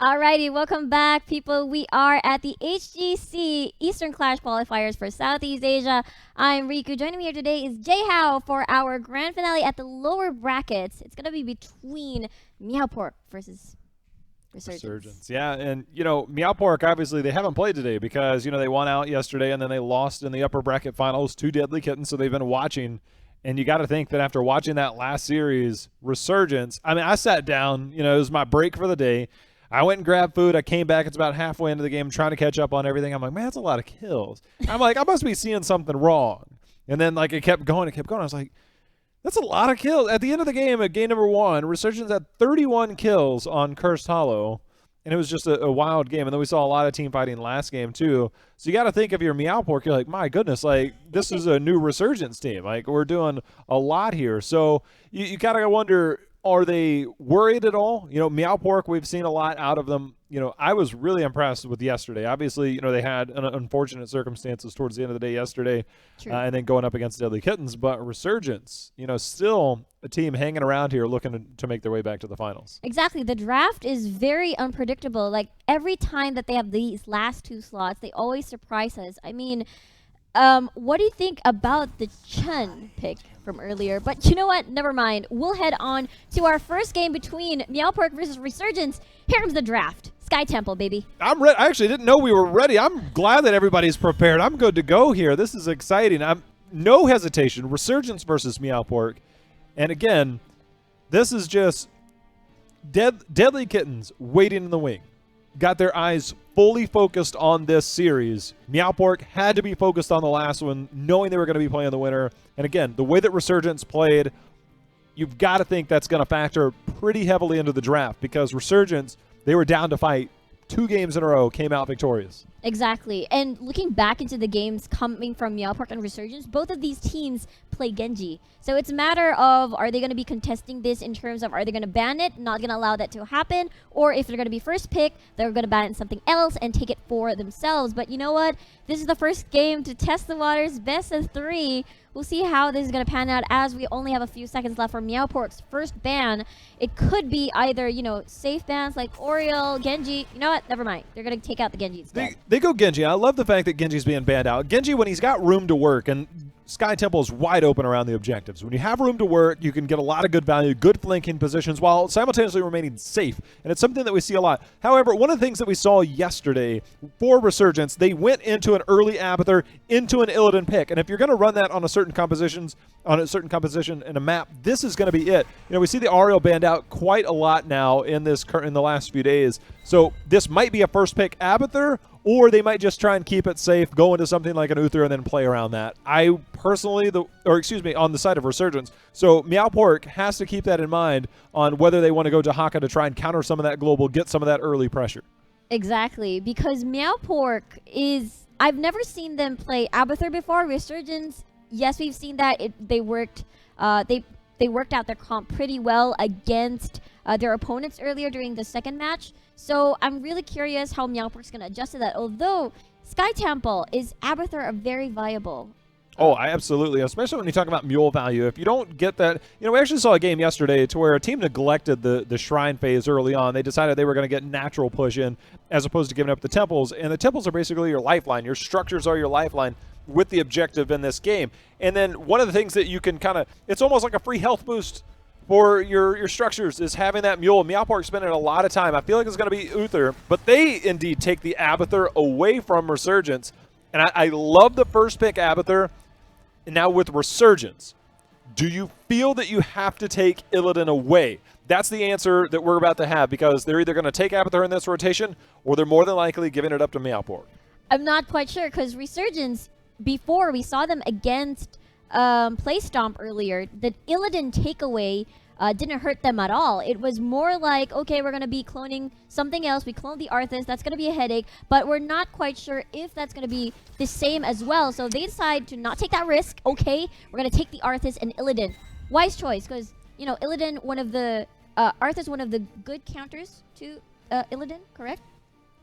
Alrighty, welcome back, people. We are at the HGC Eastern Clash qualifiers for Southeast Asia. I'm Riku. Joining me here today is Jay for our grand finale at the lower brackets. It's gonna be between Meowpork versus Resurgence. Yeah, and Meowpork, obviously they haven't played today because they won out yesterday and then they lost in the upper bracket finals to Deadly Kittens, so they've been watching. And you got to think that after watching that last series, Resurgence, I sat down, it was my break for the day. I went and grabbed food. I came back. It's about halfway into the game, trying to catch up on everything. I'm like, man, that's a lot of kills. I'm like, I must be seeing something wrong. And then, it kept going. I was like, that's a lot of kills. At the end of the game, at game number 1, Resurgence had 31 kills on Cursed Hollow. And it was just a wild game. And then we saw a lot of team fighting last game, too. So you got to think if you're Meowpork, you're like, my goodness, this is a new Resurgence team. We're doing a lot here. So you got to wonder, are they worried at all? Meowpork, we've seen a lot out of them. I was really impressed with yesterday. Obviously, they had unfortunate circumstances towards the end of the day yesterday, and then going up against Deadly Kittens. But Resurgence, still a team hanging around here looking to make their way back to the finals. Exactly. The draft is very unpredictable. Every time that they have these last 2 slots, they always surprise us. What do you think about the Chen pick from earlier? But you know what? Never mind. We'll head on to our first game between Meowpork versus Resurgence. Here comes the draft. Sky Temple, baby. I'm ready. I actually didn't know we were ready. I'm glad that everybody's prepared. I'm good to go here. This is exciting. I'm no hesitation. Resurgence versus Meowpork. And again, this is just Deadly Kittens waiting in the wing. Got their eyes fully focused on this series. Meowpork had to be focused on the last one, knowing they were going to be playing the winner. And again, the way that Resurgence played, you've got to think that's going to factor pretty heavily into the draft because Resurgence, they were down to fight 2 games in a row, came out victorious. Exactly. And looking back into the games coming from Meowpork and Resurgence, both of these teams play Genji. So it's a matter of, are they going to be contesting this in terms of, are they going to ban it, not going to allow that to happen, or if they're going to be first pick, they're going to ban it in something else and take it for themselves. But you know what? This is the first game to test the waters, best of 3. We'll see how this is going to pan out as we only have a few seconds left for Meowpork's first ban. It could be either, safe bans like Oriole, Genji. You know what? Never mind. They're going to take out the Genji instead. They go Genji. I love the fact that Genji's being banned out. Genji, when he's got room to work, and Sky Temple is wide open around the objectives. When you have room to work, you can get a lot of good value, good flanking positions, while simultaneously remaining safe. And it's something that we see a lot. However, one of the things that we saw yesterday for Resurgence, they went into an early Abathur, into an Illidan pick. And if you're going to run that on a certain composition in a map, this is going to be it. We see the Ariel banned out quite a lot now in the last few days. So this might be a first pick Abathur, or they might just try and keep it safe, go into something like an Uther and then play around that. I personally, on the side of Resurgence, so Meowpork has to keep that in mind on whether they want to go to Haka to try and counter some of that global, get some of that early pressure. Exactly, because Meowpork is, I've never seen them play Abathur before. Resurgence, yes, we've seen that. They worked out their comp pretty well against their opponents earlier during the second match. So I'm really curious how Meowpork's going to adjust to that. Although Sky Temple is Abathur a very viable. Oh, absolutely, especially when you talk about mule value. If you don't get that, we actually saw a game yesterday to where a team neglected the shrine phase early on. They decided they were going to get natural push in as opposed to giving up the temples. And the temples are basically your lifeline. Your structures are your lifeline with the objective in this game. And then one of the things that you can it's almost like a free health boost for your structures is having that mule. Meowpork spending a lot of time. I feel like it's going to be Uther, but they indeed take the Abathur away from Resurgence. And I love the first pick Abathur. And now with Resurgence, do you feel that you have to take Illidan away? That's the answer that we're about to have, because they're either going to take Abathur in this rotation or they're more than likely giving it up to Meowpork. I'm not quite sure, because Resurgence, before we saw them against Play Stomp earlier, the Illidan takeaway didn't hurt them at all. It was more like, okay, we're going to be cloning something else. We cloned the Arthas. That's going to be a headache, but we're not quite sure if that's going to be the same as well. So they decide to not take that risk. Okay, we're going to take the Arthas and Illidan. Wise choice, because, Illidan, Arthas, one of the good counters to Illidan, correct?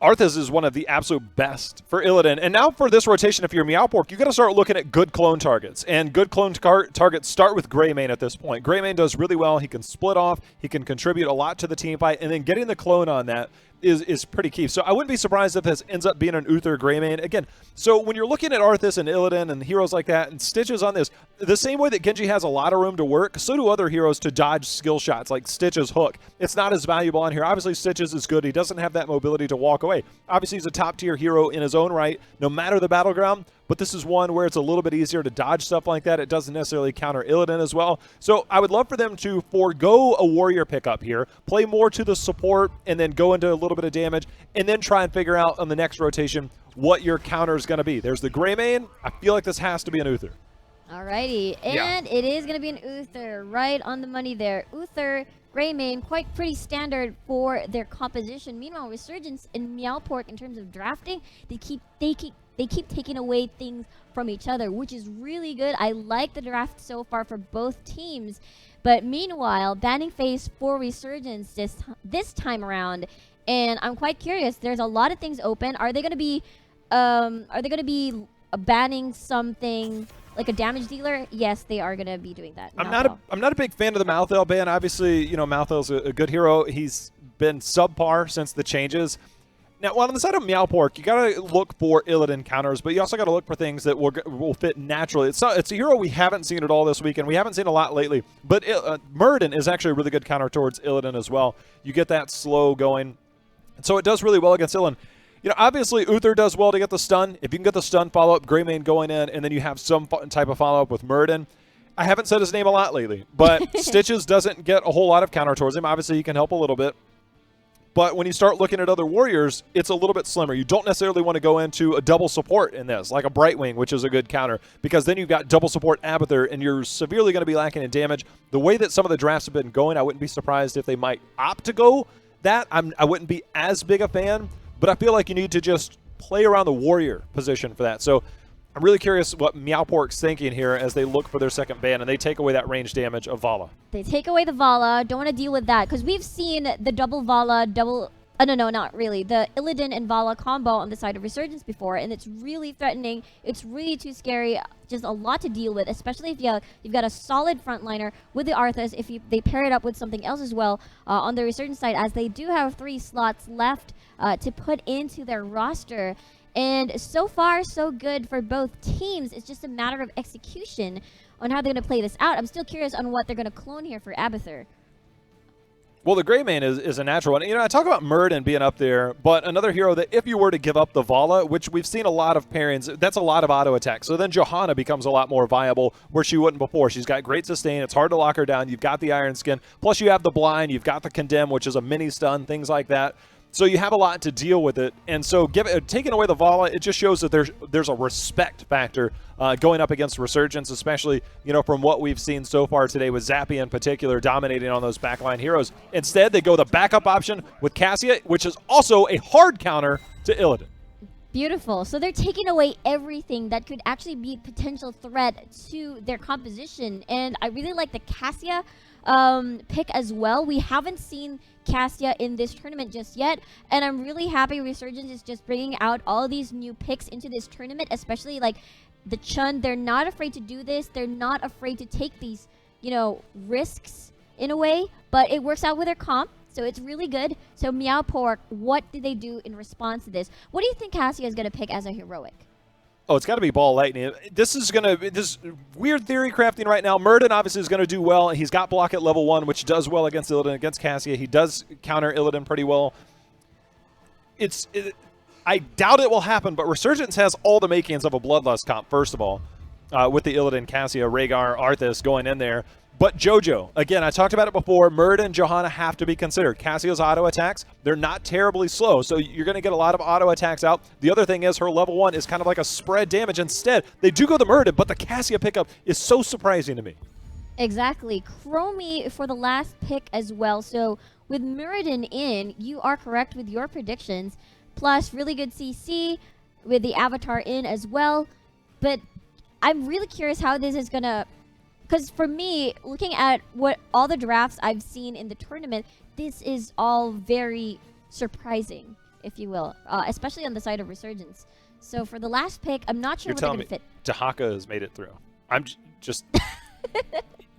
Arthas is one of the absolute best for Illidan. And now for this rotation, if you're Meowpork, you got to start looking at good clone targets. And good clone targets start with Greymane at this point. Greymane does really well. He can split off. He can contribute a lot to the team fight. And then getting the clone on that is pretty key. So I wouldn't be surprised if this ends up being an Uther gray main. Again, so when you're looking at Arthas and Illidan and heroes like that and Stitches on this, the same way that Genji has a lot of room to work, so do other heroes to dodge skill shots like Stitch's hook. It's not as valuable on here. Obviously, Stitches is good. He doesn't have that mobility to walk away. Obviously, he's a top-tier hero in his own right, no matter the battleground, but this is one where it's a little bit easier to dodge stuff like that. It doesn't necessarily counter Illidan as well. So I would love for them to forego a warrior pickup here, play more to the support, and then go into a little bit of damage, and then try and figure out on the next rotation what your counter is going to be. There's the gray main. I feel like this has to be an Uther. Alrighty, and it is going to be an Uther, right on the money there. Uther, gray main, quite pretty standard for their composition. Meanwhile, Resurgence and Meowpork, in terms of drafting, they keep taking away things from each other, which is really good. I like the draft so far for both teams. But meanwhile, banning phase for Resurgence this time around, and I'm quite curious. There's a lot of things open. Are they going to be banning something like a damage dealer? Yes, they are going to be doing that. I'm not a big fan of the Malthael ban. Obviously, Malthael's a good hero. He's been subpar since the changes. Now, on the side of Meowpork, you got to look for Illidan counters, but you also got to look for things that will fit naturally. It's a hero we haven't seen at all this week, and we haven't seen a lot lately. But Muradin is actually a really good counter towards Illidan as well. You get that slow going. And so it does really well against Illidan. Obviously, Uther does well to get the stun. If you can get the stun follow-up, gray main going in, and then you have some type of follow-up with Muradin. I haven't said his name a lot lately, but Stitches doesn't get a whole lot of counter towards him. Obviously, he can help a little bit. But when you start looking at other warriors, it's a little bit slimmer. You don't necessarily want to go into a double support in this, like a Brightwing, which is a good counter, because then you've got double support Abathur, and you're severely going to be lacking in damage. The way that some of the drafts have been going, I wouldn't be surprised if they might opt to go that. I wouldn't be as big a fan, but I feel like you need to just play around the warrior position for that. So I'm really curious what Meowpork's thinking here as they look for their second ban, and they take away that range damage of Vala. They take away the Vala. Don't want to deal with that, because we've seen the double Vala, no, not really. The Illidan and Vala combo on the side of Resurgence before, and it's really threatening. It's really too scary. Just a lot to deal with, especially if you've got a solid frontliner with the Arthas. If they pair it up with something else as well on the Resurgence side, as they do have 3 slots left to put into their roster. And so far, so good for both teams. It's just a matter of execution on how they're going to play this out. I'm still curious on what they're going to clone here for Abathur. Well, the gray main is a natural one. I talk about Muradin being up there, but another hero that if you were to give up the Vala, which we've seen a lot of pairings, that's a lot of auto attack. So then Johanna becomes a lot more viable where she wouldn't before. She's got great sustain. It's hard to lock her down. You've got the Iron Skin. Plus you have the Blind. You've got the Condemn, which is a mini stun, things like that. So you have a lot to deal with it. And so taking away the Vala, it just shows that there's a respect factor going up against Resurgence, especially, from what we've seen so far today with Zappy in particular dominating on those backline heroes. Instead, they go the backup option with Cassia, which is also a hard counter to Illidan. Beautiful. So they're taking away everything that could actually be a potential threat to their composition. And I really like the Cassia pick as well. We haven't seen Cassia in this tournament just yet, and I'm really happy Resurgence is just bringing out all these new picks into this tournament, especially like the Chun. They're not afraid to do this. They're not afraid to take these, risks in a way, but it works out with their comp, so it's really good. So Meowpork, what did they do in response to this? What do you think Cassia is going to pick as a heroic? Oh, it's got to be Ball Lightning. This weird theory crafting right now. Muradin obviously is going to do well. He's got block at level 1, which does well against Illidan. Against Cassia, he does counter Illidan pretty well. I doubt it will happen, but Resurgence has all the makings of a Bloodlust comp, first of all, with the Illidan, Cassia, Rhaegar, Arthas going in there. But JoJo, again, I talked about it before, Muradin and Johanna have to be considered. Cassia's auto attacks, they're not terribly slow, so you're going to get a lot of auto attacks out. The other thing is her level 1 is kind of like a spread damage. Instead, they do go the Muradin, but the Cassia pickup is so surprising to me. Exactly. Chromie for the last pick as well. So with Muradin in, you are correct with your predictions. Plus, really good CC with the Avatar in as well. But I'm really curious how this is going to... Because for me, looking at what all the drafts I've seen in the tournament, this is all very surprising, if you will, especially on the side of Resurgence. So for the last pick, I'm not sure what they're going to fit. Dahaka has made it through. I'm just...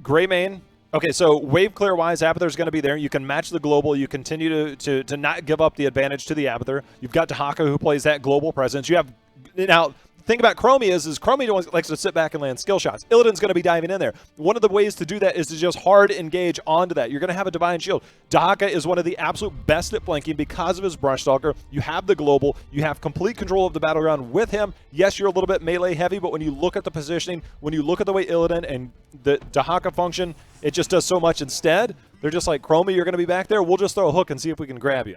Gray main, Okay, so wave clear wise, Abathur's going to be there. You can match the global. You continue to not give up the advantage to the Abathur. You've got Dahaka who plays that global presence. You have now. Thing about Chromie is Chromie likes to sit back and land skill shots. Illidan's going to be diving in there. One of the ways to do that is to just hard engage onto that. You're going to have a Divine Shield. Dahaka is one of the absolute best at flanking because of his Brush Stalker. You have the global. You have complete control of the battleground with him. Yes, you're a little bit melee heavy, but when you look at the positioning, when you look at the way Illidan and the Dahaka function, it just does so much instead. They're just like, Chromie, you're going to be back there. We'll just throw a hook and see if we can grab you.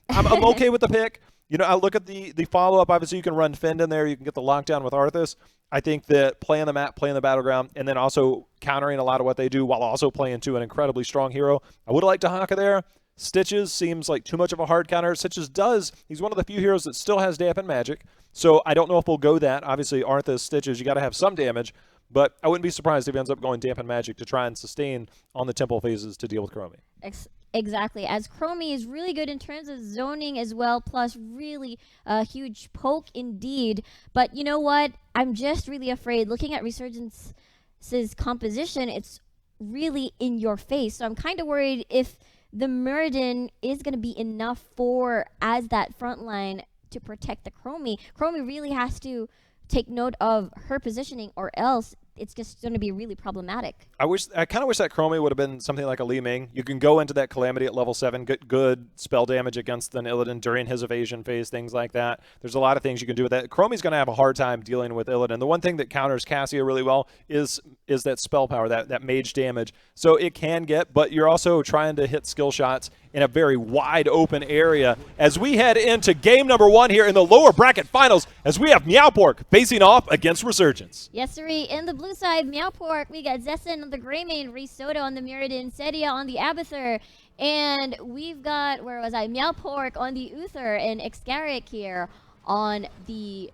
I'm okay with the pick. You know, I look at the follow-up. Obviously, you can run Fend in there. You can get the lockdown with Arthas. I think that playing the map, playing the battleground, and then also countering a lot of what they do while also playing to an incredibly strong hero. I would have liked Dahaka there. Stitches seems like too much of a hard counter. Stitches does. He's one of the few heroes that still has dampen magic. So I don't know if we'll go that. Obviously, Arthas, Stitches, you got to have some damage. But I wouldn't be surprised if he ends up going dampen magic to try and sustain on the temple phases to deal with Chromie. Exactly, as Chromie is really good in terms of zoning as well, plus really a huge poke indeed. But you know what? I'm just really afraid. Looking at Resurgence's composition, it's really in your face. So I'm kind of worried if the Muradin is going to be enough as that front line to protect the Chromie. Chromie really has to take note of her positioning, or else it's just going to be really problematic. I kind of wish that Chromie would have been something like a Li Ming. You can go into that Calamity at level 7, get good spell damage against an Illidan during his evasion phase, things like that. There's a lot of things you can do with that. Chromie's going to have a hard time dealing with Illidan. The one thing that counters Cassia really well is that spell power, that mage damage. So it can get, but you're also trying to hit skill shots in a very wide open area as we head into game number 1 here in the lower bracket finals, as we have Meowpork facing off against Resurgence. Yes, sirree. In the blue side, Meowpork, we got Zessen on the Grey Mane, Risotto on the Muradin, Sedia on the Abathur, and we've got, Meowpork on the Uther, and Excarik here on the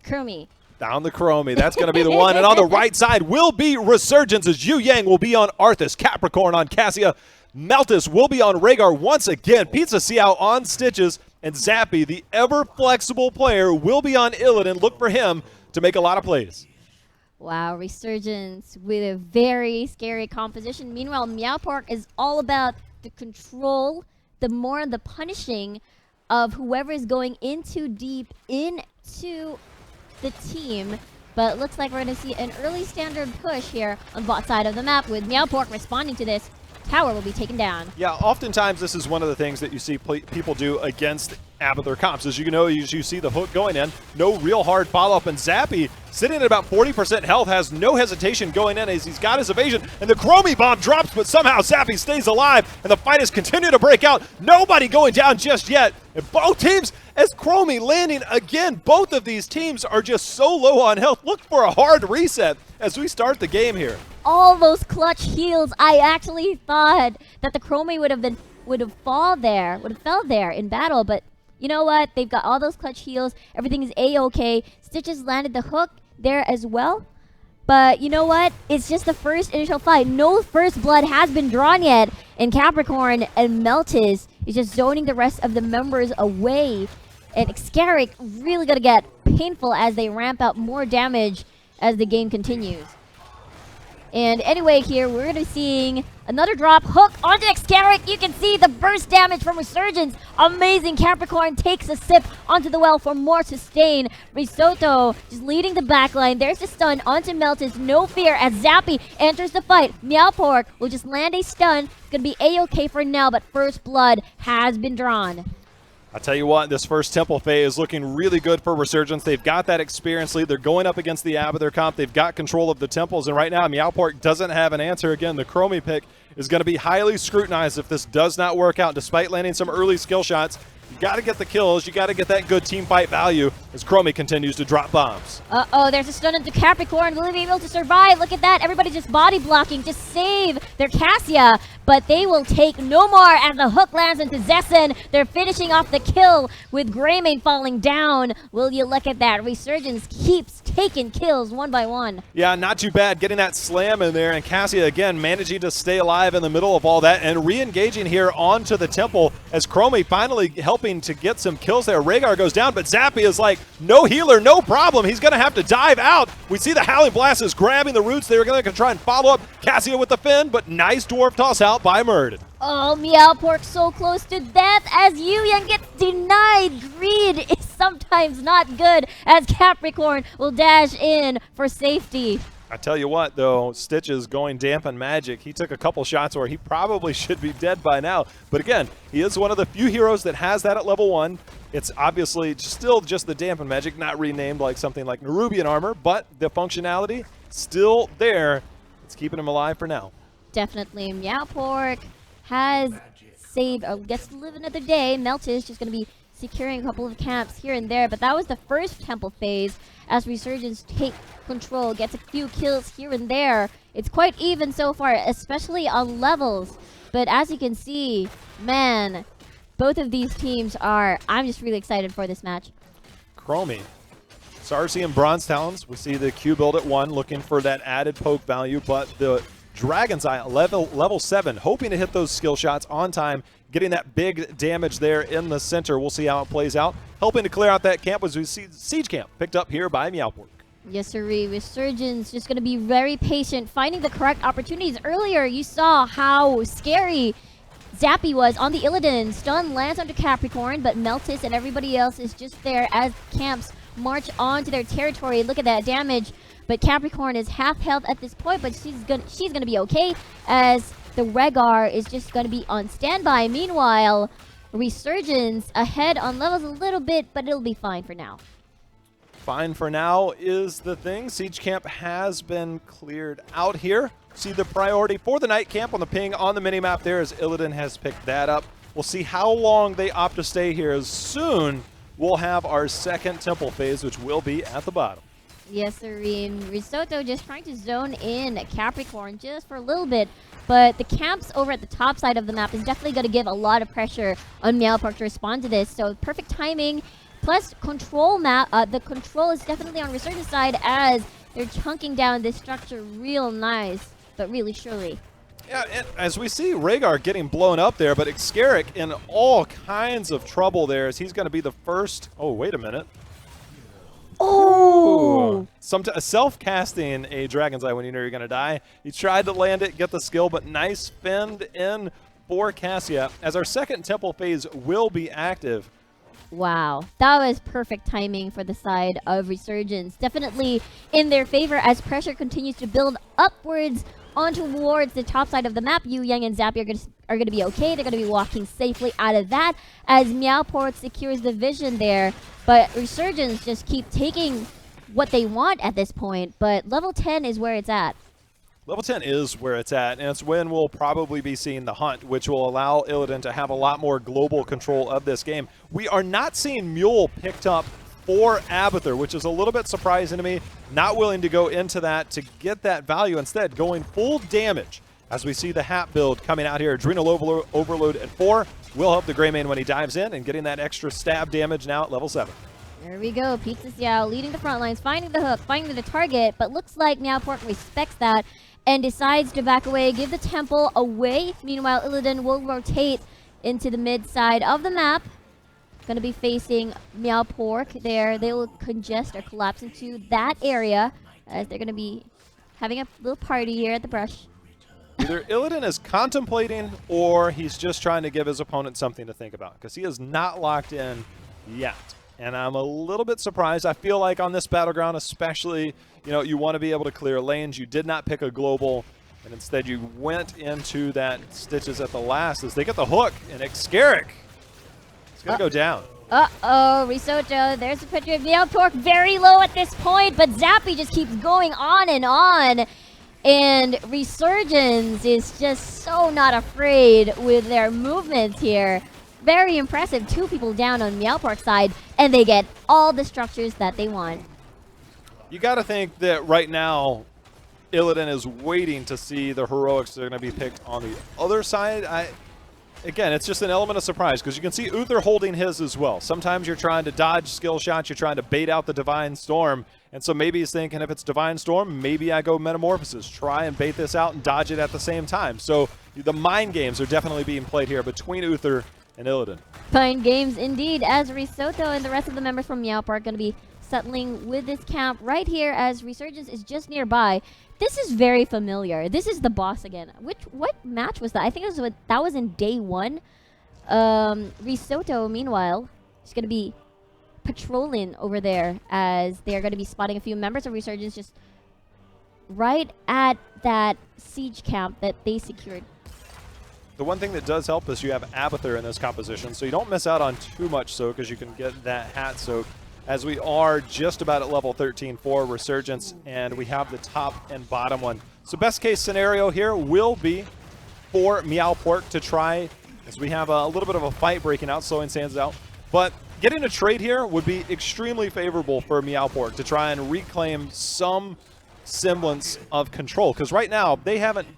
Chromie. Down the Chromie. That's going to be the one. And on the right side will be Resurgence, as Yu Yang will be on Arthas, Capricorn on Cassia, Meltis will be on Rhaegar once again, Pizza Xiao on Stitches, and Zappy, the ever-flexible player, will be on Illidan. Look for him to make a lot of plays. Wow, Resurgence with a very scary composition. Meanwhile, Meowpork is all about the control, the punishing of whoever is going in too deep into the team. But it looks like we're going to see an early standard push here on bot side of the map, with Meowpork responding to this. Tower will be taken down. Yeah, oftentimes this is one of the things that you see people do against Abathur comps. As you see the hook going in, no real hard follow-up, and Zappy, sitting at about 40% health, has no hesitation going in as he's got his evasion, and the Chromie bomb drops, but somehow Zappy stays alive, and the fight is continuing to break out. Nobody going down just yet, and both teams, as Chromie landing again, both of these teams are just so low on health. Look for a hard reset as we start the game here. All those clutch heals, I actually thought that the Chromie would have fell there in battle, but you know what? They've got all those clutch heals. Everything is A-okay. Stitches landed the hook there as well. But you know what? It's just the first initial fight. No first blood has been drawn yet. And Capricorn and Meltis is just zoning the rest of the members away. And Excarik really going to get painful as they ramp up more damage as the game continues. And anyway, here we're going to be seeing another drop. Hook onto Excarik. You can see the burst damage from Resurgence. Amazing. Capricorn takes a sip onto the well for more sustain. Risotto just leading the backline. There's a stun onto Meltis. No fear as Zappy enters the fight. Meowpork will just land a stun. It's going to be A-okay for now, but first blood has been drawn. I'll tell you what, this first Temple phase is looking really good for Resurgence. They've got that experience lead. They're going up against the Abathur comp. They've got control of the temples, and right now Meowpork doesn't have an answer. Again, the Chromie pick is going to be highly scrutinized if this does not work out, despite landing some early skill shots. You got to get the kills. You got to get that good team fight value as Chromie continues to drop bombs. Uh-oh, there's a stun into Capricorn. Will he be able to survive? Look at that. Everybody just body blocking to save their Cassia. but they will take no more as the hook lands into Zessen. They're finishing off the kill with Greymane falling down. Will you look at that? Resurgence keeps taking kills one by one. Yeah, not too bad getting that slam in there, and Cassia again managing to stay alive in the middle of all that and re-engaging here onto the temple as Chromie finally helping to get some kills there. Rhaegar goes down, but Zappy is like, no healer, no problem. He's going to have to dive out. We see the Howling Blast is grabbing the roots. They're going to try and follow up Cassia with the Finn, but nice dwarf toss out by Murden. Oh, Meowpork so close to death as Yuyan gets denied. Greed is sometimes not good as Capricorn will dash in for safety. I tell you what, though, Stitch is going dampen magic. He took a couple shots where he probably should be dead by now. But again, he is one of the few heroes that has that at level 1. It's obviously still just the dampen magic, not renamed like something like Nerubian armor, but the functionality still there. It's keeping him alive for now. Definitely. Meowpork has saved, or gets to live another day. Meltis just going to be securing a couple of camps here and there, but that was the first temple phase as Resurgence take control, gets a few kills here and there. It's quite even so far, especially on levels, but as you can see, man, both of these teams are, I'm just really excited for this match. Chromie. Sarsi and Bronze Talons, we see the Q build at 1, looking for that added poke value, but the Dragon's Eye level 7, hoping to hit those skill shots on time, getting that big damage there in the center. We'll see how it plays out. Helping to clear out that camp was we see Siege Camp picked up here by Meowpork. Yes, sir. Resurgence just going to be very patient, finding the correct opportunities. Earlier, you saw how scary Zappy was on the Illidan. Stun lands onto Capricorn, but Meltis and everybody else is just there as camps march onto their territory. Look at that damage. But Capricorn is half health at this point, but she's gonna be okay as the Rhaegar is just gonna be on standby. Meanwhile, Resurgence ahead on levels a little bit, but it'll be fine for now. Fine for now is the thing. Siege Camp has been cleared out here. See the priority for the night camp on the ping on the minimap there as Illidan has picked that up. We'll see how long they opt to stay here. As soon we'll have our second temple phase, which will be at the bottom. Yes, Serene. Risotto just trying to zone in Capricorn just for a little bit, but the camps over at the top side of the map is definitely going to give a lot of pressure on Meowpork to respond to this. So perfect timing, plus control map. The control is definitely on Resurgence side as they're chunking down this structure real nice, but really surely. Yeah, and as we see Rhaegar getting blown up there, but Xeric in all kinds of trouble there as he's going to be the first. Oh, wait a minute. Oh! Self-casting a Dragon's Eye when you know you're going to die. He tried to land it, get the skill, but nice fend in for Cassia as our second temple phase will be active. Wow, that was perfect timing for the side of Resurgence. Definitely in their favor as pressure continues to build upwards on towards the top side of the map. Yu Yang and Zappy are going to be okay. They're going to be walking safely out of that as Meowpork secures the vision there. But Resurgence just keep taking what they want at this point. But level 10 is where it's at. Level 10 is where it's at, and it's when we'll probably be seeing the hunt, which will allow Illidan to have a lot more global control of this game. We are not seeing Mule picked up for Abathur, which is a little bit surprising to me. Not willing to go into that to get that value. Instead, going full damage as we see the Hat build coming out here. Adrenal Overload at 4 will help the Greymane when he dives in and getting that extra stab damage now at level 7. There we go. Pizza Xiao leading the front lines, finding the hook, finding the target, but looks like Meowpork respects that and decides to back away, give the temple away. Meanwhile, Illidan will rotate into the mid side of the map. Going to be facing Meowpork there. They will congest or collapse into that area as they're going to be having a little party here at the brush. Either Illidan is contemplating or he's just trying to give his opponent something to think about because he is not locked in yet. And I'm a little bit surprised. I feel like on this battleground especially, you know, you want to be able to clear lanes. You did not pick a global, and instead you went into that Stitches at the last as they get the hook, and Xeric is going to go down. Uh-oh, Risotto. There's a picture of Meowpork very low at this point, but Zappy just keeps going on. And Resurgence is just so not afraid with their movements here. Very impressive. 2 people down on Meowpork's side, and they get all the structures that they want. You got to think that right now Illidan is waiting to see the heroics that are going to be picked on the other side. Again, it's just an element of surprise because you can see Uther holding his as well. Sometimes you're trying to dodge skill shots, you're trying to bait out the Divine Storm, and so maybe he's thinking if it's Divine Storm, maybe I go Metamorphosis, try and bait this out and dodge it at the same time. So the mind games are definitely being played here between Uther and Illidan. Mind games indeed, as Risotto and the rest of the members from Meowpork are going to be settling with this camp right here as Resurgence is just nearby. This is very familiar. This is the boss again. What match was that? I think that was in day 1. Risotto, meanwhile, is going to be patrolling over there as they are going to be spotting a few members of Resurgence just right at that siege camp that they secured. The one thing that does help is you have Abathur in this composition, so you don't miss out on too much soak as you can get that hat soak. As we are just about at level 13 for Resurgence, and we have the top and bottom one. So best case scenario here will be for Meowpork to try, as we have a little bit of a fight breaking out, slowing Sands out. But getting a trade here would be extremely favorable for Meowpork to try and reclaim some semblance of control, because right now they haven't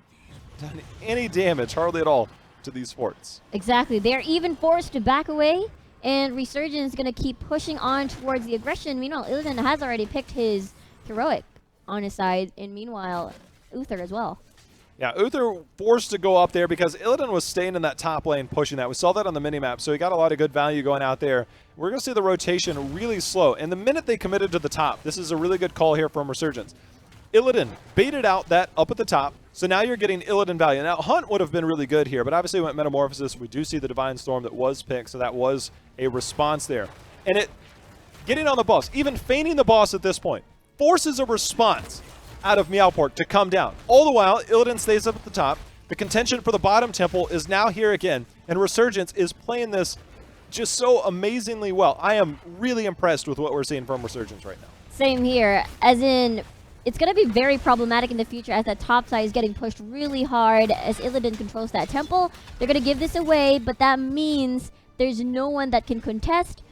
done any damage, hardly at all, to these forts. Exactly. They're even forced to back away. And Resurgence is going to keep pushing on towards the aggression. Meanwhile, Illidan has already picked his heroic on his side. And meanwhile, Uther as well. Yeah, Uther forced to go up there because Illidan was staying in that top lane pushing that. We saw that on the minimap, so he got a lot of good value going out there. We're going to see the rotation really slow. And the minute they committed to the top, this is a really good call here from Resurgence. Illidan baited out that up at the top, so now you're getting Illidan value. Now, Hunt would have been really good here, but obviously went Metamorphosis. We do see the Divine Storm that was picked, so that was a response there. And it getting on the boss, even feigning the boss at this point, forces a response out of Meowpork to come down. All the while, Illidan stays up at the top. The contention for the bottom temple is now here again, and Resurgence is playing this just so amazingly well. I am really impressed with what we're seeing from Resurgence right now. Same here, as in it's going to be very problematic in the future as that top side is getting pushed really hard as Illidan controls that temple. They're going to give this away, but that means there's no one that can contest.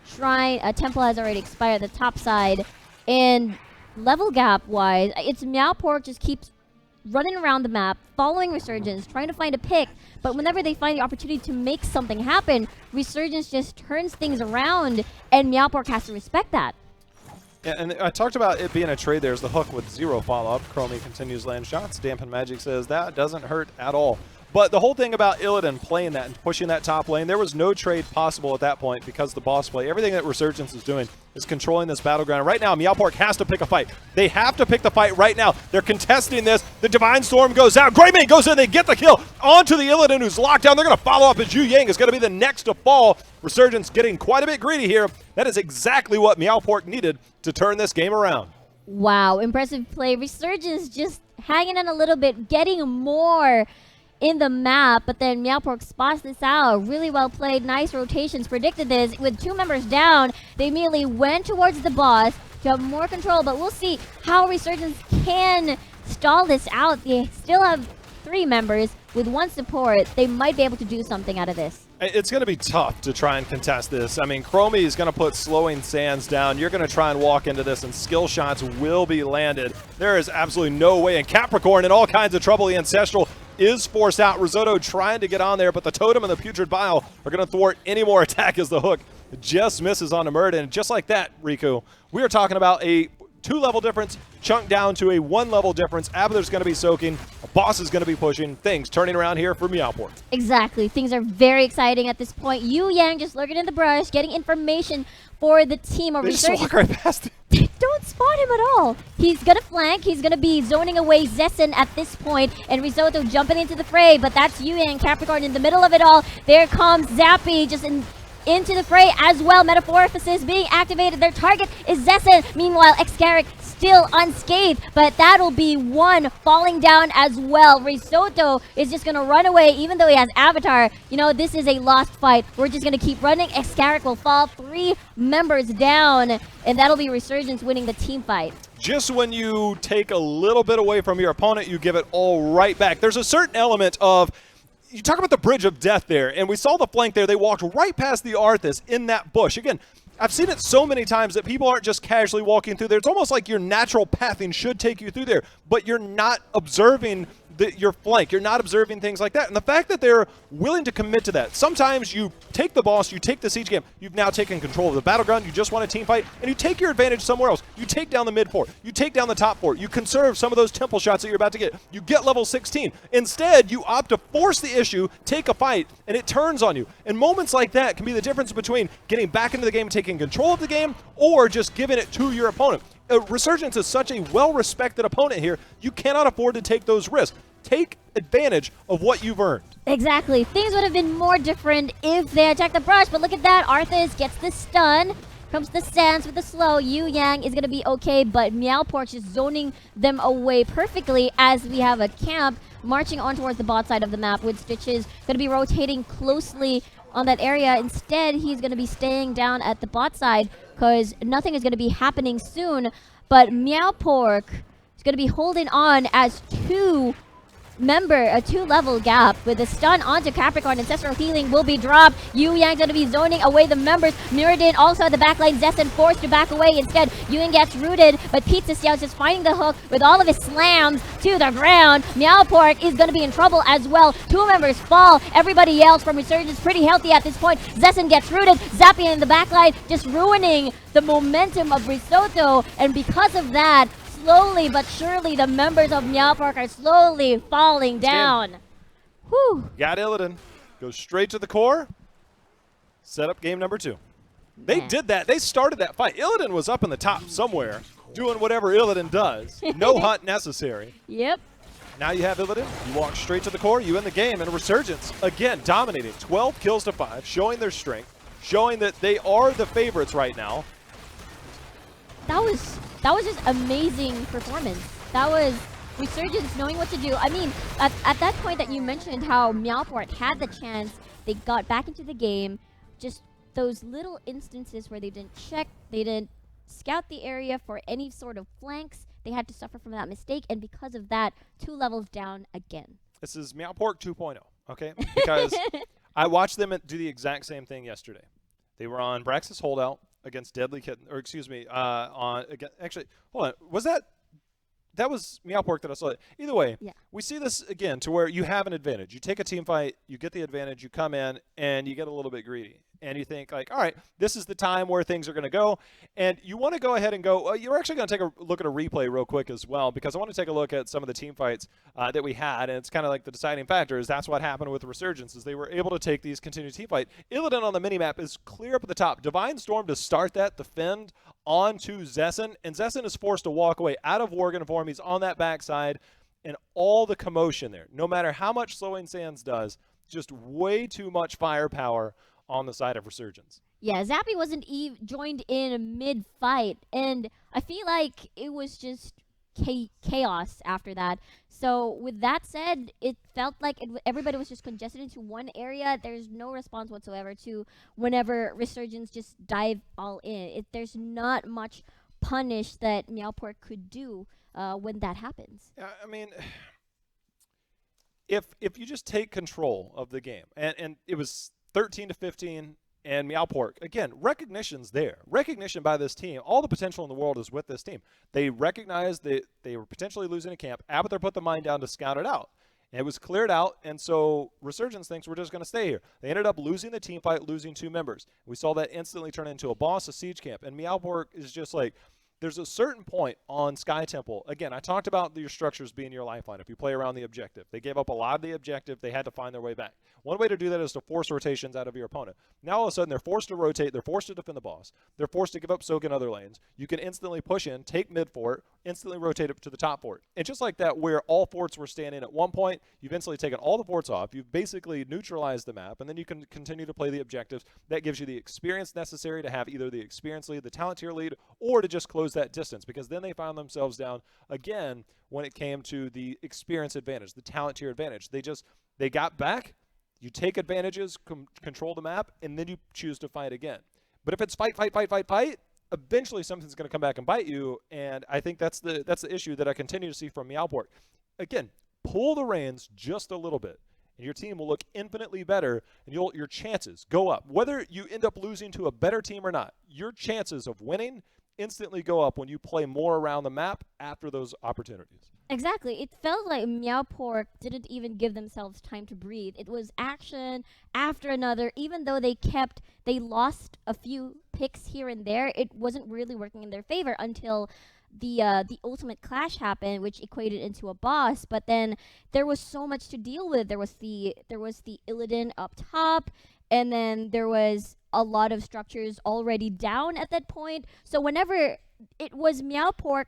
Shrine, temple has already expired the top side. And level gap wise, it's Meowpork just keeps running around the map, following Resurgence, trying to find a pick. But whenever they find the opportunity to make something happen, Resurgence just turns things around, and Meowpork has to respect that. Yeah, and I talked about it being a trade. There's the hook with 0 follow-up. Chromie continues land shots. Dampen Magic says that doesn't hurt at all. But the whole thing about Illidan playing that and pushing that top lane, there was no trade possible at that point because the boss play, everything that Resurgence is doing is controlling this battleground. Right now, Meowpork has to pick a fight. They have to pick the fight right now. They're contesting this. The Divine Storm goes out. Greymane goes in. They get the kill onto the Illidan who's locked down. They're going to follow up as Yu Yang is going to be the next to fall. Resurgence getting quite a bit greedy here. That is exactly what Meowpork needed to turn this game around. Wow, impressive play. Resurgence just hanging in a little bit, getting more in the map, but then Meowpork spots this out. Really well played, nice rotations, predicted this. With 2 members down, they immediately went towards the boss to have more control, but we'll see how Resurgence can stall this out. They still have 3 members with 1 support. They might be able to do something out of this. It's going to be tough to try and contest this. I mean, Chromie is going to put slowing Sands down. You're going to try and walk into this, and skill shots will be landed. There is absolutely no way. And Capricorn in all kinds of trouble. The Ancestral is forced out. Risotto trying to get on there, but the Totem and the Putrid Bile are going to thwart any more attack as the hook just misses on the Murd. And just like that, Riku, we are talking about a 2-level difference chunked down to a 1-level difference. Abathur's going to be soaking. A boss is going to be pushing. Things turning around here for Meowpork. Exactly. Things are very exciting at this point. Yu Yang just lurking in the brush, getting information for the team of Resurgence. They just walk right past him. Don't spot him at all. He's going to flank. He's going to be zoning away Zessen at this point, and Risotto jumping into the fray, but that's Yu Yang Capricorn in the middle of it all. There comes Zappy just into the fray as well. Metamorphosis being activated. Their target is Zessen. Meanwhile, Excarric still unscathed, but that'll be 1 falling down as well. Risotto is just going to run away even though he has Avatar. You know, this is a lost fight. We're just going to keep running. Excarric will fall. 3 members down, and that'll be Resurgence winning the team fight. Just when you take a little bit away from your opponent, you give it all right back. There's a certain element of, you talk about the bridge of death there, and we saw the flank there. They walked right past the Arthas in that bush. Again, I've seen it so many times that people aren't just casually walking through there. It's almost like your natural pathing should take you through there, but you're not observing your flank. You're not observing things like that. And the fact that they're willing to commit to that. Sometimes you take the boss, you take the siege camp, you've now taken control of the battleground, you just want a team fight, and you take your advantage somewhere else. You take down the mid fort, you take down the top fort, you conserve some of those temple shots that you're about to get. You get level 16. Instead, you opt to force the issue, take a fight, and it turns on you. And moments like that can be the difference between getting back into the game, taking control of the game, or just giving it to your opponent. Resurgence is such a well-respected opponent here, you cannot afford to take those risks. Take advantage of what you've earned. Exactly. Things would have been more different if they attacked the brush, but look at that. Arthas gets the stun. Comes the stance with the slow. Yu Yang is going to be okay, but Meowpork is zoning them away perfectly as we have a camp marching on towards the bot side of the map with Stitches going to be rotating closely on that area. Instead, he's going to be staying down at the bot side because nothing is going to be happening soon. But Meowpork is going to be holding on as a two-level gap with a stun onto Capricorn. Ancestral Healing will be dropped. Yu Yang going to be zoning away the members. Mirrodin also at the back line. Zessen forced to back away. Instead, Yu Yang gets rooted, but Pizza Scout just finding the hook with all of his slams to the ground. Meowpork is going to be in trouble as well. Two members fall. Everybody else from Resurgence pretty healthy at this point. Zessen gets rooted. Zapping in the back line, just ruining the momentum of Risotto, and because of that, slowly but surely, the members of Meowpork are slowly falling down. Whew. Got Illidan. Goes straight to the core. Set up game number 2. They did that. They started that fight. Illidan was up in the top somewhere doing whatever Illidan does. No hunt necessary. Yep. Now you have Illidan. You walk straight to the core. You win the game. And Resurgence, again, dominating. 12 kills to 5, showing their strength, showing that they are the favorites right now. That was just amazing performance. That was Resurgence knowing what to do. I mean, at that point that you mentioned how Meowpork had the chance, they got back into the game. Just those little instances where they didn't check, they didn't scout the area for any sort of flanks. They had to suffer from that mistake, and because of that, 2 levels down again. This is Meowpork 2.0, okay? Because I watched them do the exact same thing yesterday. They were on Braxis Holdout against Deadly Kitten, or excuse me, actually, hold on, was that was Meowpork that I saw it. Either way, yeah. We see this again to where you have an advantage. You take a team fight, you get the advantage, you come in, and you get a little bit greedy. And you think, like, all right, this is the time where things are going to go. And you want to go ahead and go, you're actually going to take a look at a replay real quick as well, because I want to take a look at some of the team fights that we had. And it's kind of like the deciding factor is that's what happened with Resurgence, is they were able to take these continued team fight. Illidan on the minimap is clear up at the top. Divine Storm to start that defend onto Zessen. And Zessen is forced to walk away out of Worgen form. He's on that backside. And all the commotion there, no matter how much Slowing Sands does, just way too much firepower on the side of Resurgence. Yeah, Zappy wasn't joined in mid-fight, and I feel like it was just chaos after that. So with that said, it felt like everybody was just congested into one area. There's no response whatsoever to whenever Resurgence just dive all in. There's not much punish that Meowpork could do when that happens. I mean, if you just take control of the game, and it was 13-15, and Meowpork, again, recognition's there. Recognition by this team. All the potential in the world is with this team. They recognized that they were potentially losing a camp. Abathur put the mine down to scout it out. And it was cleared out, and so Resurgence thinks we're just going to stay here. They ended up losing the team fight, losing 2 members. We saw that instantly turn into a boss, a siege camp. And Meowpork is just like, there's a certain point on Sky Temple. Again, I talked about your structures being your lifeline. If you play around the objective, they gave up a lot of the objective. They had to find their way back. One way to do that is to force rotations out of your opponent. Now, all of a sudden, they're forced to rotate. They're forced to defend the boss. They're forced to give up soak in other lanes. You can instantly push in, take mid fort, instantly rotate it to the top fort. And just like that, where all forts were standing at one point, you've instantly taken all the forts off. You've basically neutralized the map, and then you can continue to play the objectives. That gives you the experience necessary to have either the experience lead, the talent tier lead, or to just close that distance, because then they found themselves down again when it came to the experience advantage, the talent tier advantage. They got back. You take advantages, control the map, and then you choose to fight again. But if it's fight, eventually something's going to come back and bite you, and I think that's the issue that I continue to see from Meowpork. Again, pull the reins just a little bit, and your team will look infinitely better, and your chances go up. Whether you end up losing to a better team or not, your chances of winning instantly go up when you play more around the map after those opportunities. Exactly. It felt like Meowpork didn't even give themselves time to breathe. It was action after another. Even though they lost a few picks here and there, it wasn't really working in their favor until the ultimate clash happened, which equated into a boss. But then there was so much to deal with. There was the Illidan up top, and then there was a lot of structures already down at that point. So whenever it was Meowpork,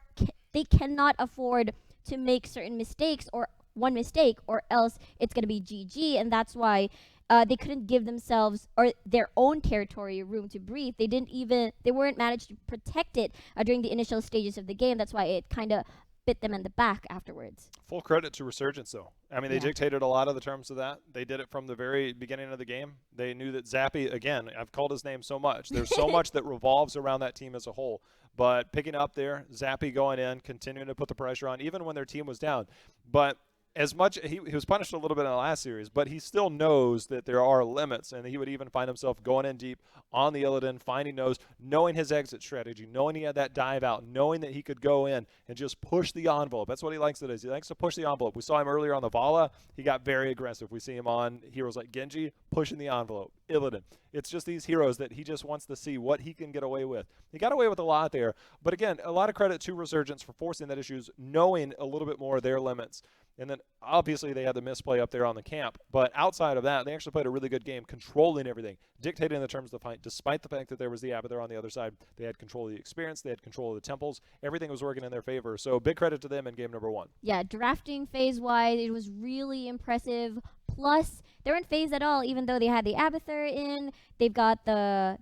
they cannot afford to make certain mistakes or one mistake, or else it's going to be GG. And that's why they couldn't give themselves or their own territory room to breathe. They weren't managed to protect it during the initial stages of the game. That's why it kind of bit them in the back afterwards. Full credit to Resurgence, though. I mean, they dictated a lot of the terms of that. They did it from the very beginning of the game. They knew that Zappy, again, I've called his name so much. There's so much that revolves around that team as a whole. But picking up there, Zappy going in, continuing to put the pressure on, even when their team was down. But as much he was punished a little bit in the last series, but he still knows that there are limits, and he would even find himself going in deep on the Illidan, finding those, knowing his exit strategy, knowing he had that dive out, knowing that he could go in and just push the envelope. That's what he likes to do. He likes to push the envelope. We saw him earlier on the Vala. He got very aggressive. We see him on heroes like Genji pushing the envelope. Illidan. It's just these heroes that he just wants to see what he can get away with. He got away with a lot there, but again, a lot of credit to Resurgence for forcing that issues, knowing a little bit more of their limits. And then obviously they had the misplay up there on the camp. But outside of that, they actually played a really good game, controlling everything, dictating the terms of the fight, despite the fact that there was the Abathur on the other side. They had control of the experience. They had control of the temples. Everything was working in their favor. So big credit to them in game number 1. Yeah, drafting phase-wise, it was really impressive. Plus, they weren't phased at all, even though they had the Abathur in. They've got the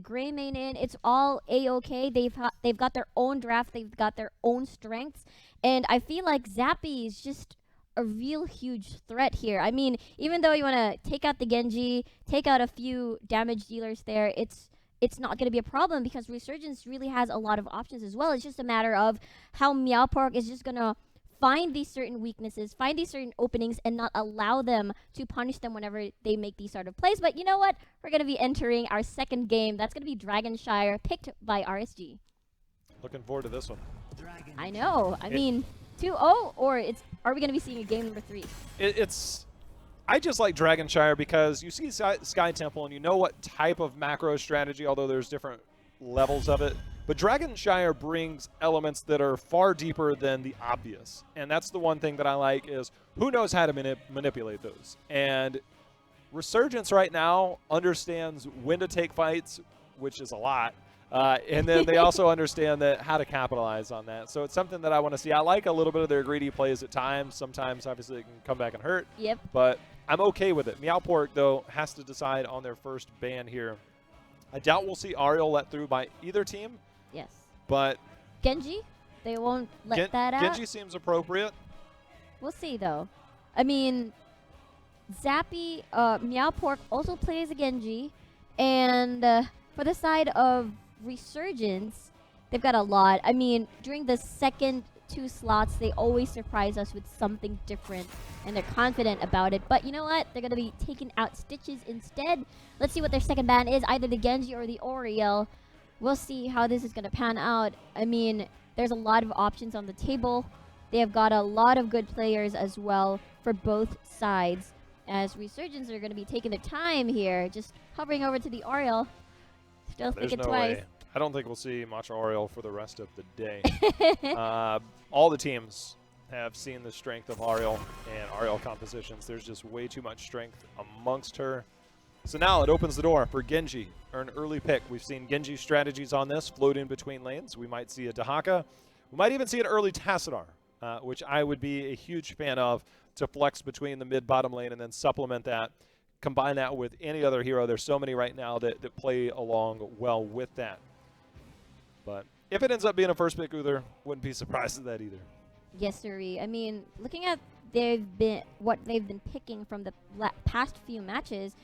Gray main in. It's all A-okay. They've got their own draft. They've got their own strengths. And I feel like Zappy is just a real huge threat here. I mean, even though you want to take out the Genji, take out a few damage dealers there, it's not going to be a problem because Resurgence really has a lot of options as well. It's just a matter of how Meowpork is just going to find these certain weaknesses, find these certain openings, and not allow them to punish them whenever they make these sort of plays. But you know what? We're going to be entering our second game. That's going to be Dragonshire, picked by RSG. Looking forward to this one. I know. I mean, 2-0, or are we going to be seeing a game number 3? I just like Dragonshire because you see Sky Temple and you know what type of macro strategy, although there's different levels of it. But Dragonshire brings elements that are far deeper than the obvious. And that's the one thing that I like is who knows how to manipulate those. And Resurgence right now understands when to take fights, which is a lot. And then they also understand that how to capitalize on that. So it's something that I want to see. I like a little bit of their greedy plays at times. Sometimes, obviously, it can come back and hurt. Yep. But I'm okay with it. Meowpork, though, has to decide on their first ban here. I doubt we'll see Ariel let through by either team. Yes. But Genji? They won't let that out? Genji seems appropriate. We'll see, though. I mean, Zappy, Meowpork also plays a Genji. And for the side of Resurgence, they've got a lot. I mean, during the second 2 slots, they always surprise us with something different, and they're confident about it. But you know what? They're going to be taking out Stitches instead. Let's see what their second ban is, either the Genji or the Oriel. We'll see how this is going to pan out. I mean, there's a lot of options on the table. They have got a lot of good players as well for both sides, as Resurgence are going to be taking their time here, just hovering over to the Oriel. Still thinking twice. Way. I don't think we'll see much Oriel for the rest of the day. All the teams have seen the strength of Ariel and Ariel compositions. There's just way too much strength amongst her. So now it opens the door for Genji, or an early pick. We've seen Genji strategies on this, floating between lanes. We might see a Dahaka. We might even see an early Tassadar, which I would be a huge fan of, to flex between the mid-bottom lane and then supplement that. Combine that with any other hero. There's so many right now that play along well with that. But if it ends up being a first pick Uther, wouldn't be surprised at that either. Yes, sirree. I mean, looking at what they've been picking from the past few matches,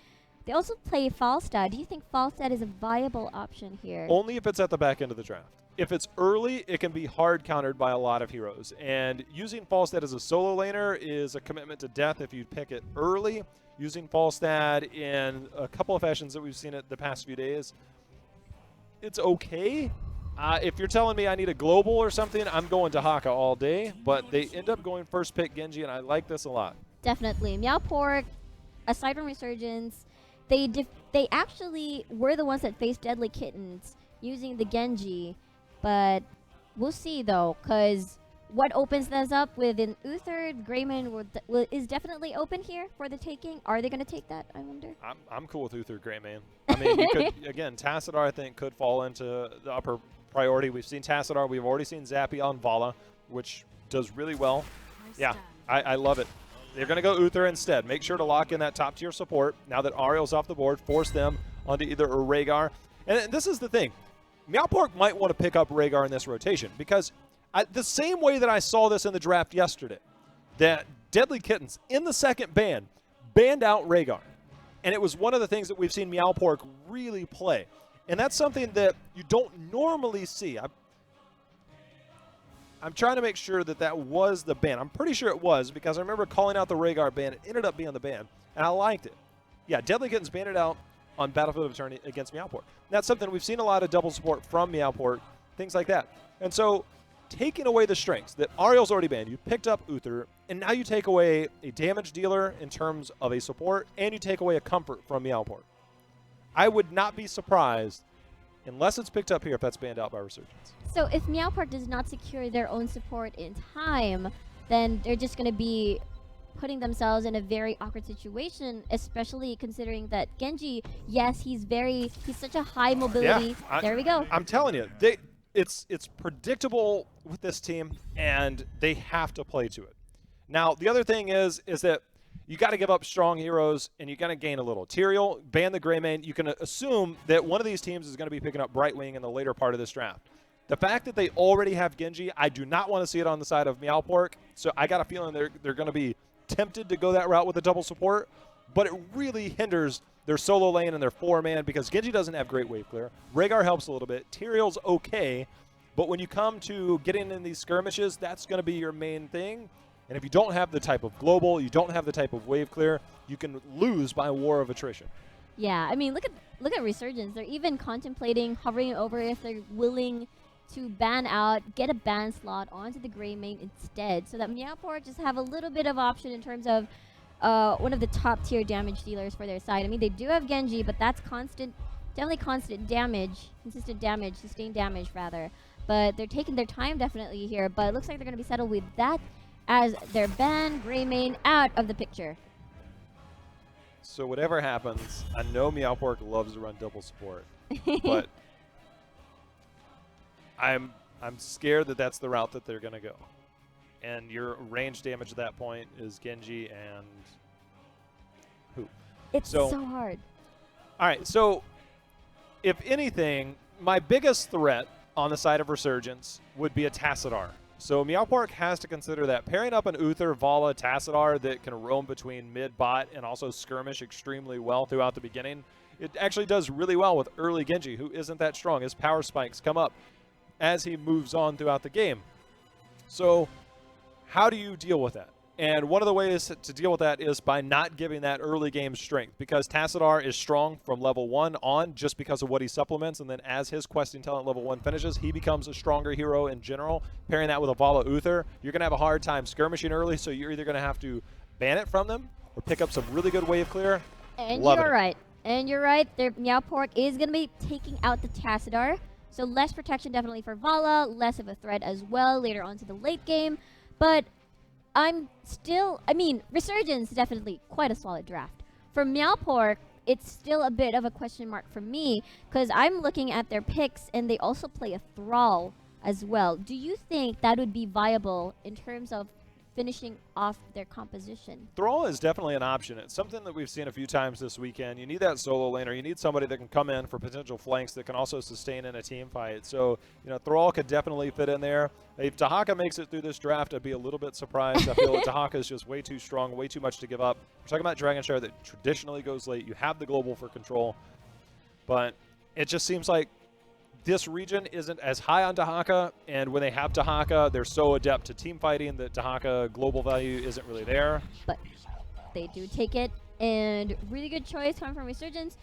they also play Falstad. Do you think Falstad is a viable option here? Only if it's at the back end of the draft. If it's early, it can be hard countered by a lot of heroes. And using Falstad as a solo laner is a commitment to death if you pick it early. Using Falstad in a couple of fashions that we've seen it the past few days, it's okay. If you're telling me I need a global or something, I'm going Tahaka all day. But they end up going first pick Genji, and I like this a lot. Definitely. Meowpork, aside from Resurgence, they actually were the ones that faced Deadly Kittens using the Genji. But we'll see, though, because what opens this up with an Uther, Greymane is definitely open here for the taking. Are they going to take that, I wonder? I'm cool with Uther, Greymane. I mean, you could, again, Tassadar, I think, could fall into the upper priority. We've seen Tassadar. We've already seen Zappy on Vala, which does really well. Yeah, I love it. They're going to go Uther instead. Make sure to lock in that top-tier support. Now that Ariel's off the board, force them onto either a Rhaegar. And this is the thing. Meowpork might want to pick up Rhaegar in this rotation because the same way that I saw this in the draft yesterday, that Deadly Kittens in the second ban banned out Rhaegar. And it was one of the things that we've seen Meowpork really play. And that's something that you don't normally see. I'm trying to make sure that that was the ban. I'm pretty sure it was because I remember calling out the Rhaegar ban. It ended up being the ban, and I liked it. Yeah, Deadly Kittens banned it out on Battlefield of Eternity against Meowpork. That's something we've seen a lot of double support from Meowpork, things like that. And so taking away the strengths that Ariel's already banned, you picked up Uther, and now you take away a damage dealer in terms of a support, and you take away a comfort from Meowpork. I would not be surprised, unless it's picked up here, if that's banned out by Resurgence. So if Meowpork does not secure their own support in time, then they're just going to be putting themselves in a very awkward situation, especially considering that Genji, yes, he's such a high mobility. Yeah, there we go. I'm telling you, it's predictable with this team, and they have to play to it. Now, the other thing is that you got to give up strong heroes, and you got to gain a little. Tyrael, ban the Greymane. You can assume that one of these teams is going to be picking up Brightwing in the later part of this draft. The fact that they already have Genji, I do not want to see it on the side of Meowpork, so I got a feeling they're going to be tempted to go that route with a double support, but it really hinders their solo lane and their 4-man because Genji doesn't have great wave clear. Rhaegar helps a little bit. Tyrael's okay, but when you come to getting in these skirmishes, that's going to be your main thing. And if you don't have the type of global, you don't have the type of wave clear, you can lose by war of attrition. Yeah, I mean, look at Resurgence. They're even contemplating hovering over if they're willing to ban out, get a ban slot onto the Greymane instead, so that Meowpork just have a little bit of option in terms of one of the top tier damage dealers for their side. I mean, they do have Genji, but that's definitely consistent damage, sustained damage rather. But they're taking their time definitely here, but it looks like they're going to be settled with that as their ban Greymane out of the picture. So whatever happens, I know Meowpork loves to run double support, but I'm scared that that's the route that they're going to go. And your range damage at that point is Genji and who? It's so hard. All right, so if anything, my biggest threat on the side of Resurgence would be a Tassadar. So Meowpork has to consider that. Pairing up an Uther, Vala, Tassadar that can roam between mid-bot and also skirmish extremely well throughout the beginning, it actually does really well with early Genji, who isn't that strong. His power spikes come up as he moves on throughout the game. So how do you deal with that? And one of the ways to deal with that is by not giving that early game strength, because Tassadar is strong from level 1 on just because of what he supplements, and then as his questing talent level 1 finishes, he becomes a stronger hero in general. Pairing that with a Vala Uther, you're going to have a hard time skirmishing early, so you're either going to have to ban it from them or pick up some really good wave clear. And you're right. And you're right. Their Meowpork is going to be taking out the Tassadar, so less protection definitely for Vala, less of a threat as well later on to the late game. But Resurgence definitely quite a solid draft. For Meowpork, it's still a bit of a question mark for me because I'm looking at their picks and they also play a Thrall as well. Do you think that would be viable in terms of finishing off their composition? Thrall is definitely an option. It's something that we've seen a few times this weekend. You need that solo laner. You need somebody that can come in for potential flanks that can also sustain in a team fight. So, Thrall could definitely fit in there. If Tahaka makes it through this draft, I'd be a little bit surprised. I feel like Tahaka is just way too strong, way too much to give up. We're talking about Dragon Shard that traditionally goes late. You have the global for control. But it just seems like this region isn't as high on Tahaka, and when they have Tahaka, they're so adept to team fighting that Tahaka global value isn't really there. But they do take it, and really good choice coming from Resurgence.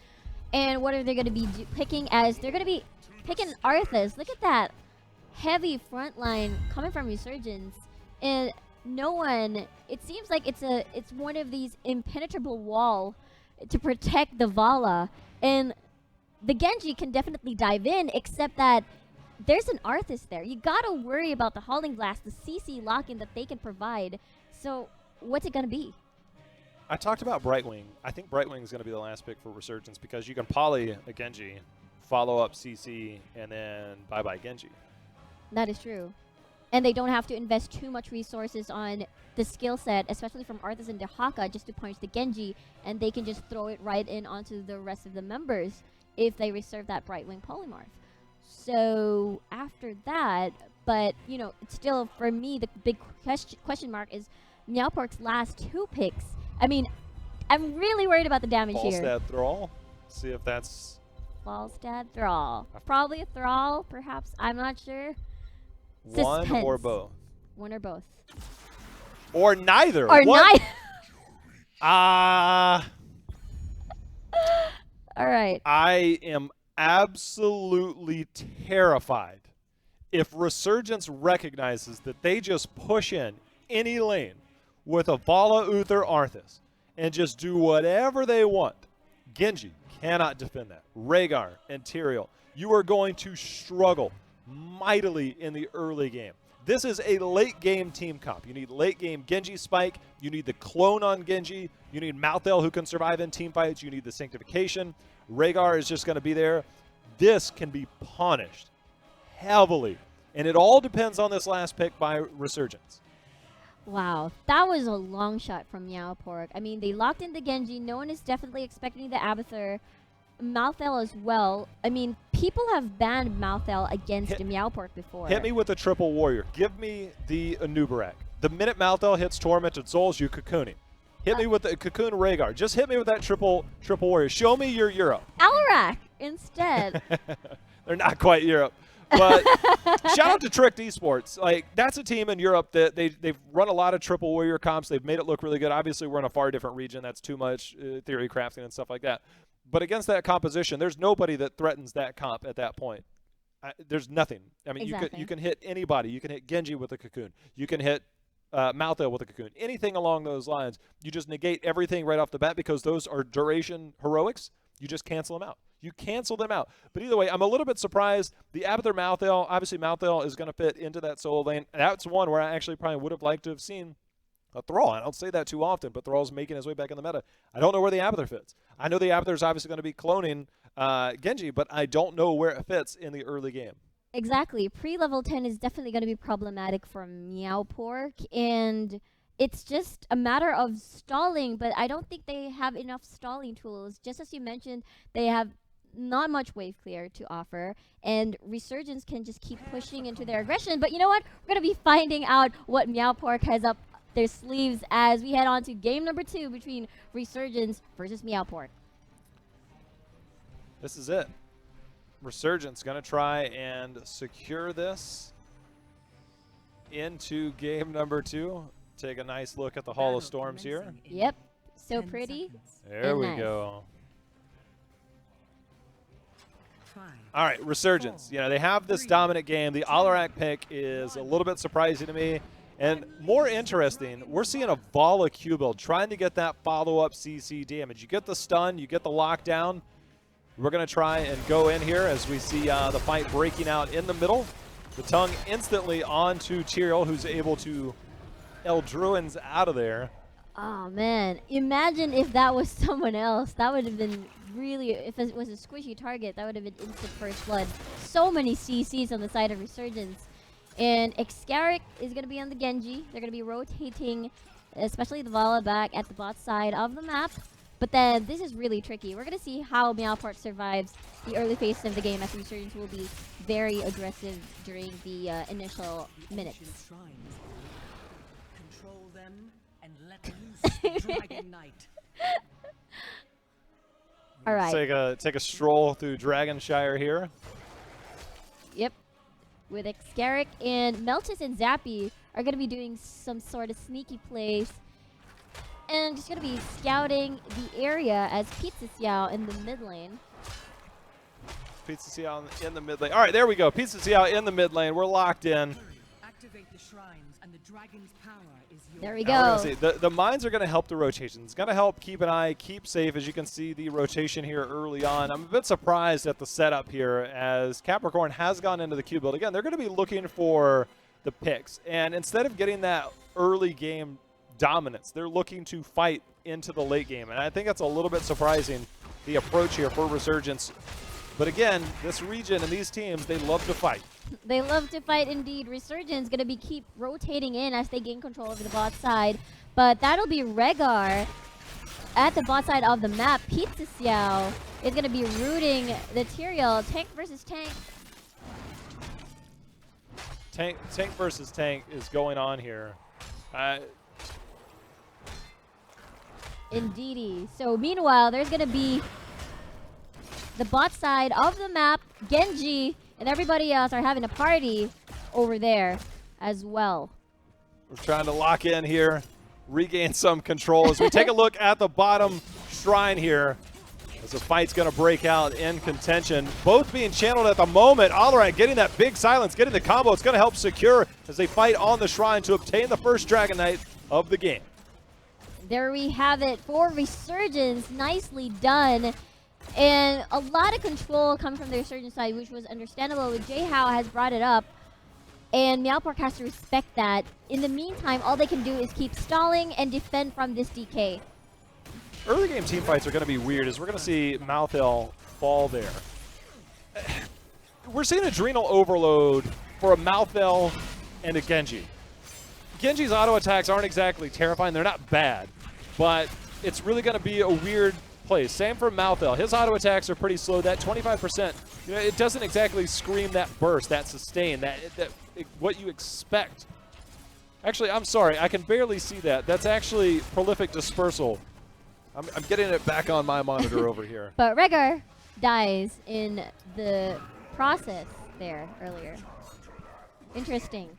And what are they going to be picking as they're going to be picking Arthas. Look at that heavy front line coming from Resurgence, and no one. It seems like it's one of these impenetrable wall to protect the Vala, and the Genji can definitely dive in, except that there's an Arthas there. You gotta worry about the Hauling Blast, the CC lock-in that they can provide. So what's it gonna be? I talked about Brightwing. I think Brightwing is going to be the last pick for Resurgence because you can poly a Genji, follow up CC, and then bye-bye Genji. That is true. And they don't have to invest too much resources on the skill set, especially from Arthas and Dehaka, just to punish the Genji, and they can just throw it right in onto the rest of the members if they reserve that Brightwing Polymorph. So after that, but, you know, it's still, for me, the big question mark is Meowpork's last 2 picks. I mean, I'm really worried about the damage here. Falstad Thrall. See if that's... Falstad Thrall. Probably a Thrall, perhaps. I'm not sure. One Suspense. or both. One or both. Or neither. Or neither. Ah. All right. I am absolutely terrified if Resurgence recognizes that they just push in any lane with a Vala, Uther, Arthas and just do whatever they want. Genji cannot defend that. Rhaegar and Tyrael, you are going to struggle mightily in the early game. This is a late game team comp. You need late game Genji spike. You need the clone on Genji. You need Malthel who can survive in team fights. You need the sanctification. Rhaegar is just going to be there. This can be punished heavily. And it all depends on this last pick by Resurgence. Wow, that was a long shot from Meowpork. I mean, they locked in the Genji. No one is definitely expecting the Abathur. Malthel as well. I mean, people have banned Malthel against Meowpork before. Hit me with a triple warrior. Give me the Anubarak. The minute Malthel hits Tormented Souls, you cocoon him. Hit me with the cocoon Rhaegar. Just hit me with that triple warrior. Show me your Europe. Alarak instead. They're not quite Europe. But shout out to Tricked Esports. Like, that's a team in Europe that they've run a lot of triple warrior comps. They've made it look really good. Obviously, we're in a far different region. That's too much theory crafting and stuff like that. But against that composition, there's nobody that threatens that comp at that point. There's nothing. I mean, Exactly. you can hit anybody. You can hit Genji with a cocoon. You can hit Malthel with a cocoon. Anything along those lines. You just negate everything right off the bat because those are duration heroics. You just cancel them out. You cancel them out. But either way, I'm a little bit surprised. The Abathur Malthel, obviously Malthel is going to fit into that solo lane. That's one where I actually probably would have liked to have seen a Thrall. I don't say that too often, but Thrall's making his way back in the meta. I don't know where the Abathur fits. I know the Abathur is obviously going to be cloning Genji, but I don't know where it fits in the early game. Exactly. Pre-level 10 is definitely going to be problematic for Meowpork, and it's just a matter of stalling, but I don't think they have enough stalling tools. Just as you mentioned, they have not much wave clear to offer, and Resurgence can just keep pushing into their aggression. But you know what? We're going to be finding out what Meowpork has up their sleeves as we head on to game number 2 between Resurgence versus Meowpork. This is it. Resurgence going to try and secure this into game number 2. Take a nice look at the Hall of Storms here. Yep. So pretty. There we nice. go. All right, Resurgence. You know, they have this dominant game. The Alarak pick is a little bit surprising to me. And more interesting, we're seeing a Vala Q build trying to get that follow-up CC damage. You get the stun, you get the lockdown. We're going to try and go in here as we see the fight breaking out in the middle. The tongue instantly onto Tyrael, who's able to Eldruins out of there. Oh, man. Imagine if that was someone else. That would have been really, if it was a squishy target, that would have been instant first blood. So many CCs on the side of Resurgence. And Excarik is going to be on the Genji. They're going to be rotating, especially the Vala back at the bot side of the map. But then this is really tricky. We're going to see how Meowpork survives the early phase of the game, as Resurgence will be very aggressive during the initial minutes. Control them and let loose the Dragon Knight. All right. Take a stroll through Dragonshire here. Yep. With Excarik and Meltis and Zappy are going to be doing some sort of sneaky plays. And just going to be scouting the area as Pizza Xiao in the mid lane. Pizza Ciao in the mid lane. All right, there we go. Pizza Ciao in the mid lane. We're locked in. Activate the shrines, and the dragon's power is yours. There we Now we're go. gonna see. The mines are going to help the rotation. It's going to help keep an eye, keep safe. As you can see, the rotation here early on. I'm a bit surprised at the setup here as Capricorn has gone into the Q build. Again, they're going to be looking for the picks. And instead of getting that early game dominance, they're looking to fight into the late game. And I think that's a little bit surprising, the approach here for Resurgence. But again, this region and these teams, they love to fight. They love to fight indeed. Resurgence going to be keep rotating in as they gain control over the bot side. But that'll be Rehgar at the bot side of the map. Pizza Ciao is going to be rooting the Tyrael. Tank versus tank. Tank versus tank is going on here. Indeedy. So meanwhile, there's going to be the bot side of the map. Genji and everybody else are having a party over there as well. We're trying to lock in here, regain some control as we take a look at the bottom shrine here as the fight's going to break out in contention. Both being channeled at the moment. Alaran getting that big silence, getting the combo. It's going to help secure as they fight on the shrine to obtain the first Dragon Knight of the game. There we have it for Resurgence. Nicely done. And a lot of control coming from the Resurgence side, which was understandable. J-How has brought it up. And Meowpork has to respect that. In the meantime, all they can do is keep stalling and defend from this DK. Early game team fights are going to be weird as we're going to see Malthel fall there. We're seeing adrenal overload for a Malthel and a Genji. Genji's auto attacks aren't exactly terrifying. They're not bad, but it's really going to be a weird place. Same for Malthel. His auto attacks are pretty slow. That 25%, you know, it doesn't exactly scream that burst, that sustain, what you expect. Actually, I'm sorry. I can barely see that. That's actually prolific dispersal. I'm getting it back on my monitor over here. But Rehgar dies in the process there earlier. Interesting.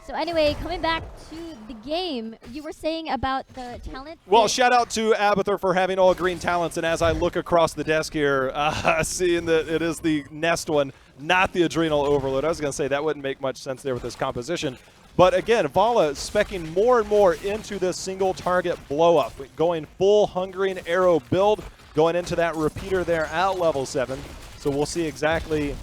So anyway, coming back to the game, you were saying about the talent? Well, shout out to Abathur for having all green talents, and as I look across the desk here, seeing that it is the Nest one, not the Adrenal Overload. I was going to say that wouldn't make much sense there with this composition. But again, Vala specking more and more into this single target blow up, going full Hungering Arrow build, going into that repeater there at level 7. So we'll see exactly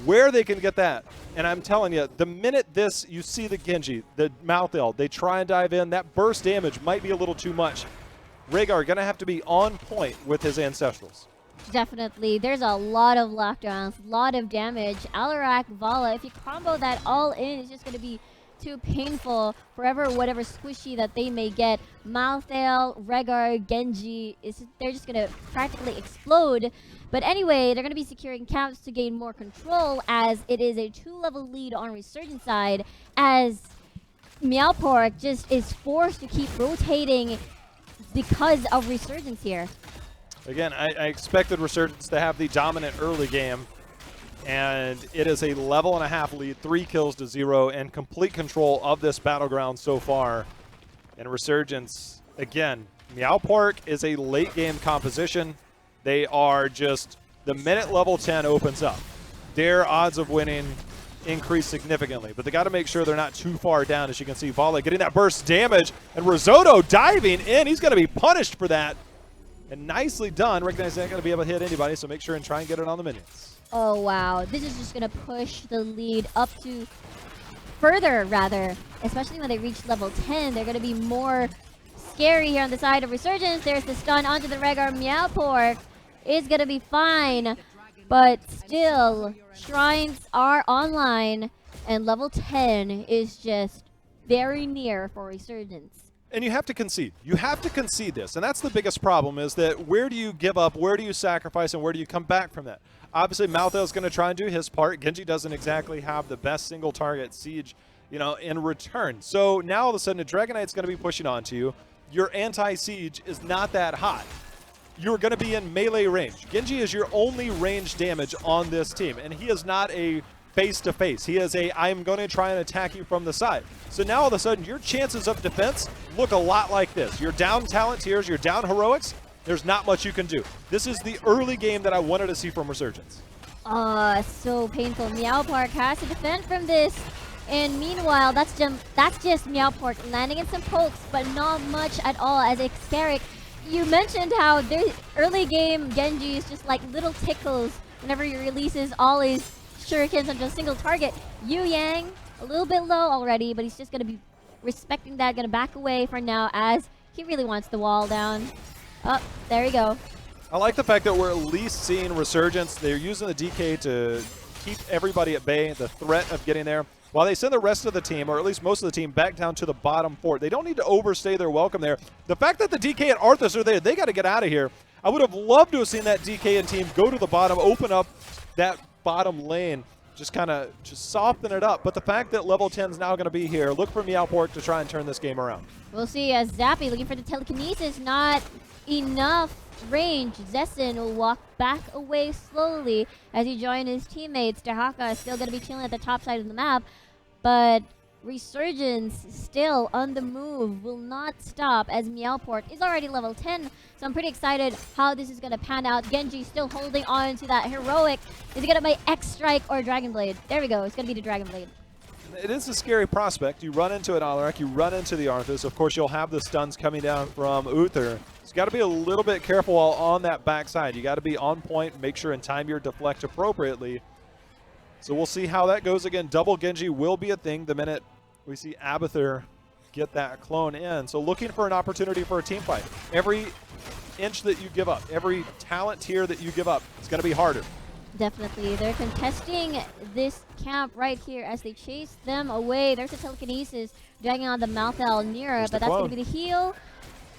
where they can get that. And I'm telling you, the minute you see the Genji, the Malthel, they try and dive in, that burst damage might be a little too much. Rehgar going to have to be on point with his Ancestrals. Definitely. There's a lot of lockdowns, a lot of damage. Alarak, Vala, if you combo that all in, it's just going to be too painful forever. Whatever squishy that they may get, Malthel, Rehgar, Genji, they're just going to practically explode. But anyway, they're going to be securing camps to gain more control as it is a 2-level lead on Resurgence side as Meowpork just is forced to keep rotating because of Resurgence here. Again, I expected Resurgence to have the dominant early game, and it is a level and a half lead, 3 kills to 0, and complete control of this battleground so far. And Resurgence, again, Meowpork is a late game composition. They are just, the minute level 10 opens up, their odds of winning increase significantly. But they got to make sure they're not too far down. As you can see, Vala getting that burst damage, and Risotto diving in. He's going to be punished for that. And nicely done. Recognize they're not going to be able to hit anybody, so make sure and try and get it on the minions. Oh, wow. This is just going to push the lead up to further, rather. Especially when they reach level 10. They're going to be more scary here on the side of Resurgence. There's the stun onto the Rehgar. Meowpork is going to be fine. But still, shrines are online. And level 10 is just very near for Resurgence. And you have to concede. You have to concede this. And that's the biggest problem, is that where do you give up, where do you sacrifice, and where do you come back from that? Obviously, Malthel is going to try and do his part. Genji doesn't exactly have the best single target siege, you know, in return. So now all of a sudden, a Dragon Knight's going to be pushing onto you. Your anti-siege is not that hot. You're going to be in melee range. Genji is your only range damage on this team, and he is not a face-to-face. He is a, I'm going to try and attack you from the side. So now all of a sudden, your chances of defense look a lot like this. You're down talent tiers, you're down heroics, there's not much you can do. This is the early game that I wanted to see from Resurgence. So painful. Meowpork has to defend from this. And meanwhile, that's just Meowpork landing in some pokes, but not much at all as Xcarrick. You mentioned how their early game Genji is just like little tickles whenever he releases all his shurikens onto a single target. Yu Yang, a little bit low already, but he's just going to be respecting that, going to back away for now as he really wants the wall down. Oh, there you go. I like the fact that we're at least seeing Resurgence. They're using the DK to keep everybody at bay, the threat of getting there, while they send the rest of the team, or at least most of the team, back down to the bottom fort. They don't need to overstay their welcome there. The fact that the DK and Arthas are there, they got to get out of here. I would have loved to have seen that DK and team go to the bottom, open up that bottom lane, just soften it up. But the fact that level 10 is now going to be here, look for Meowpork to try and turn this game around. We'll see as Zappy looking for the telekinesis, not enough range. Zessen will walk back away slowly as he joins his teammates. Dahaka is still going to be chilling at the top side of the map, but Resurgence still on the move, will not stop as Meowpork is already level 10. So I'm pretty excited how this is going to pan out. Genji still holding on to that heroic. Is he going to buy X Strike or Dragon Blade? There we go. It's going to be the Dragon Blade. It is a scary prospect. You run into an Alarak, you run into the Arthas. Of course, you'll have the stuns coming down from Uther. So you got to be a little bit careful while on that backside. You got to be on point, make sure and time your deflect appropriately. So we'll see how that goes. Again, double Genji will be a thing the minute we see Abathur get that clone in. So looking for an opportunity for a team fight. Every inch that you give up, every talent tier that you give up, it's going to be harder. Definitely. They're contesting this camp right here as they chase them away. There's a telekinesis dragging on the Malthal Nira, but that's going to be the heal.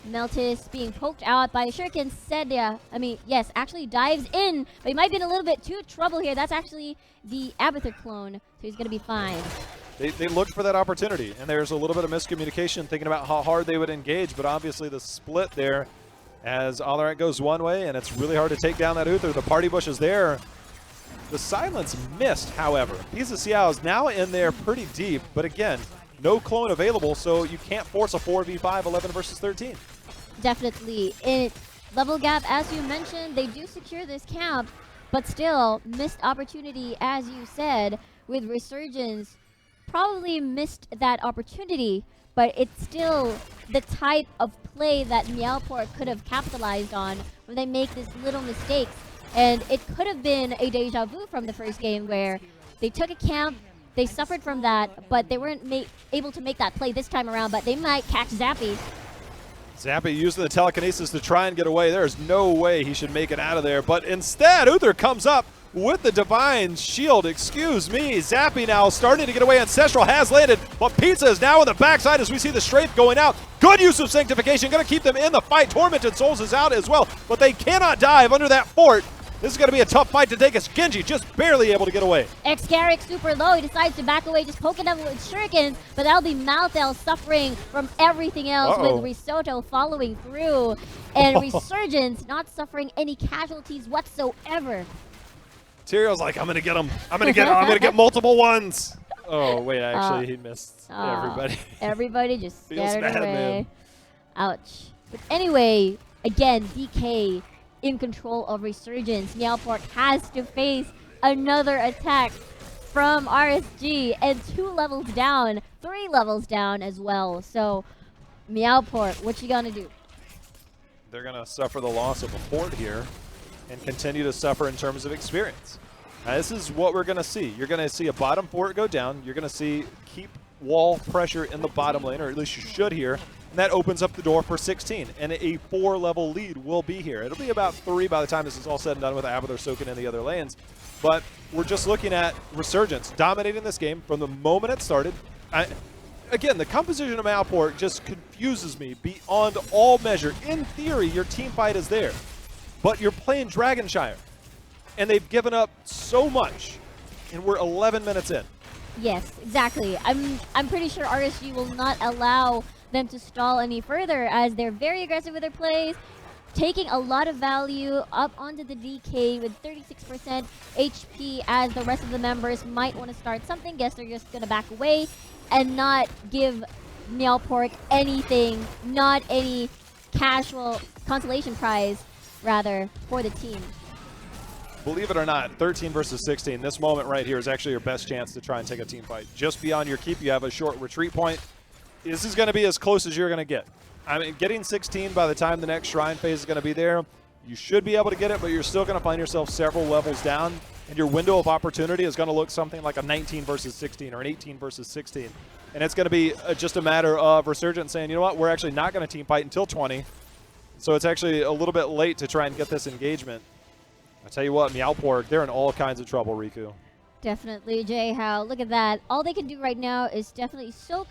Meltis being poked out by Shuriken. Sedia, yes, actually dives in, but he might be in a little bit too trouble here. That's actually the Abathur clone, so he's going to be fine. They looked for that opportunity, and there's a little bit of miscommunication thinking about how hard they would engage, but obviously the split there as Alarak goes one way, and it's really hard to take down that Uther. The party bush is there. The silence missed, however. Piece of Xiao is now in there pretty deep, but again, no clone available, so you can't force a 4v5 11 versus 13. Definitely. In level gap, as you mentioned, they do secure this camp, but still missed opportunity, as you said, with Resurgence. Probably missed that opportunity, but it's still the type of play that Meowpork could have capitalized on when they make these little mistakes. And it could have been a deja vu from the first game where they took a camp, they suffered from that, but they weren't able to make that play this time around, but they might catch Zappy. Zappy using the telekinesis to try and get away. There's no way he should make it out of there, but instead Uther comes up with the Divine Shield. Excuse me. Zappy now starting to get away. Ancestral has landed, but Pizza is now on the backside as we see the Strafe going out. Good use of Sanctification. Going to keep them in the fight. Tormented Souls is out as well, but they cannot dive under that fort. This is going to be a tough fight to take as Genji just barely able to get away. Xcarrick super low. He decides to back away, just poking them with shurikens, but that'll be Malthal suffering from everything else with Risotto following through. And Resurgence not suffering any casualties whatsoever. Tyrion's like, I'm going to get him. I'm going to get multiple ones. Oh, wait, actually, he missed everybody. Everybody just scattered bad, away. man. Ouch. But anyway, again, DK in control of Resurgence. Meowpork has to face another attack from RSG, and 2 levels down, 3 levels down as well. So, Meowpork, what you gonna do? They're going to suffer the loss of a fort here and continue to suffer in terms of experience. Now, this is what we're going to see. You're going to see a bottom fort go down. You're going to see keep wall pressure in the bottom lane, or at least you should here. And that opens up the door for 16. And a 4-level lead will be here. It'll be about 3 by the time this is all said and done with Abathur soaking in the other lanes. But we're just looking at Resurgence dominating this game from the moment it started. Again, the composition of Meowpork just confuses me beyond all measure. In theory, your team fight is there. But you're playing Dragonshire. And they've given up so much. And we're 11 minutes in. Yes, exactly. I'm pretty sure RSG will not allow them to stall any further as they're very aggressive with their plays, taking a lot of value up onto the DK with 36% HP as the rest of the members might want to start something. Guess they're just going to back away and not give Meowpork anything, not any casual consolation prize, rather, for the team. believe it or not, 13 versus 16, this moment right here is actually your best chance to try and take a team fight. Just beyond your keep, you have a short retreat point. This is going to be as close as you're going to get. I mean, getting 16 by the time the next shrine phase is going to be there, you should be able to get it, but you're still going to find yourself several levels down, and your window of opportunity is going to look something like a 19 versus 16 or an 18 versus 16. And it's going to be just a matter of Resurgence saying, you know what, we're actually not going to team fight until 20. So it's actually a little bit late to try and get this engagement. I tell you what, Meowpork, they're in all kinds of trouble, Riku. Definitely, Jay How. Look at that. All they can do right now is definitely soak,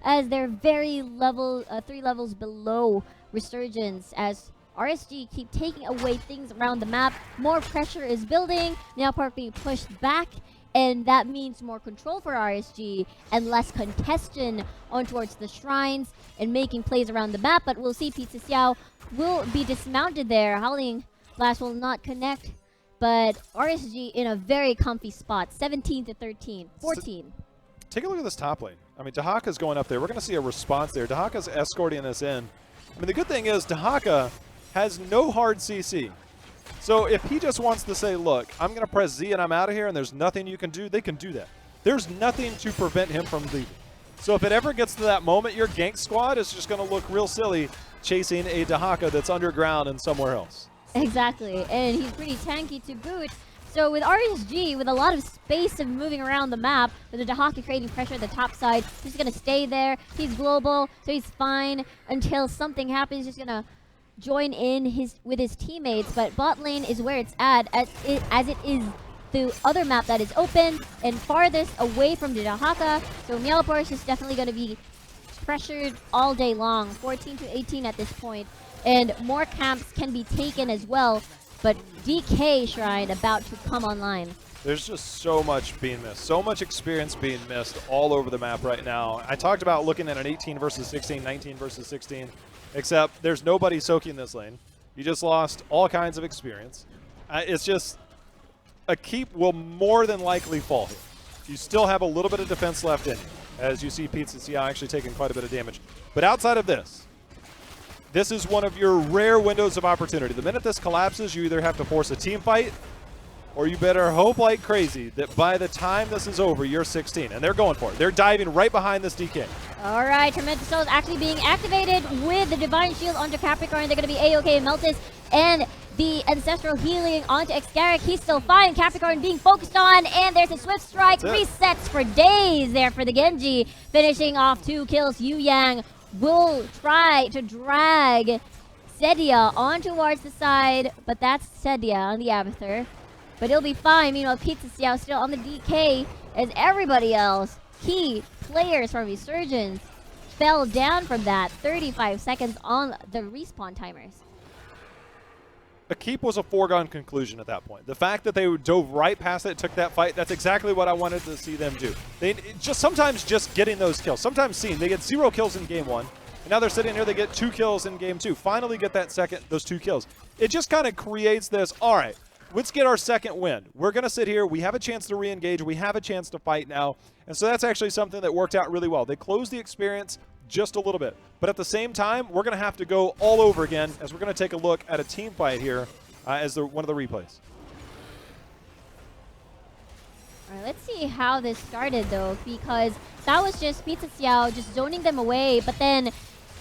as they're very level, 3 levels below Resurgence, as RSG keep taking away things around the map. More pressure is building, Meowpork being pushed back, and that means more control for RSG and less congestion on towards the shrines and making plays around the map. But we'll see Pizza Xiao will be dismounted there. Howling Blast will not connect, but RSG in a very comfy spot, 17 to 13, 14. Take a look at this top lane. I mean, Dahaka's going up there. We're going to see a response there. Dahaka's escorting this in. I mean, the good thing is Dahaka has no hard CC. So if he just wants to say, look, I'm going to press Z and I'm out of here and there's nothing you can do, they can do that. There's nothing to prevent him from leaving. So if it ever gets to that moment, your gank squad is just going to look real silly chasing a Dahaka that's underground and somewhere else. Exactly, and he's pretty tanky to boot. So with RSG, with a lot of space of moving around the map, with the Dahaka creating pressure at the top side, he's going to stay there. He's global, so he's fine until something happens. He's just going to join in with his teammates, but bot lane is where it's at, as it is the other map that is open and farthest away from the Dahaka. So Meowpork is definitely going to be pressured all day long, 14 to 18 at this point, and more camps can be taken as well, but DK Shrine about to come online. There's just so much being missed, so much experience being missed all over the map right now. I talked about looking at an 18 versus 16, 19 versus 16, except there's nobody soaking this lane. You just lost all kinds of experience. It's just, a keep will more than likely fall here. You still have a little bit of defense left in you, as you see Pizza Xiao actually taking quite a bit of damage. But outside of this, this is one of your rare windows of opportunity. The minute this collapses, you either have to force a team fight, or you better hope like crazy that by the time this is over, you're 16. And they're going for it. They're diving right behind this DK. All right, Tremendous Soul is actually being activated with the Divine Shield onto Capricorn. They're going to be A-OK and Meltis, and the Ancestral Healing onto Xgarrick. He's still fine. Capricorn being focused on, and there's a Swift Strike. Resets for days there for the Genji. Finishing off 2 kills. Yu Yang will try to drag Sedia on towards the side, but that's Sedia on the Abathur. But he'll be fine. Meanwhile, Pizza Xiao still on the DK, as everybody else, key players from Resurgence, fell down from that. 35 seconds on the respawn timers. A keep was a foregone conclusion at that point. The fact that they dove right past it, took that fight, that's exactly what I wanted to see them do. They just sometimes just getting those kills. Sometimes seeing they get 0 kills in game 1, and now they're sitting here, they get 2 kills in game 2. Finally get those 2 kills. It just kind of creates this, all right, let's get our second win. We're going to sit here. We have a chance to re-engage. We have a chance to fight now. And so that's actually something that worked out really well. They closed the experience just a little bit. But at the same time, we're going to have to go all over again, as we're going to take a look at a team fight here as one of the replays. All right, let's see how this started, though, because that was just Pizza Xiao just zoning them away, but then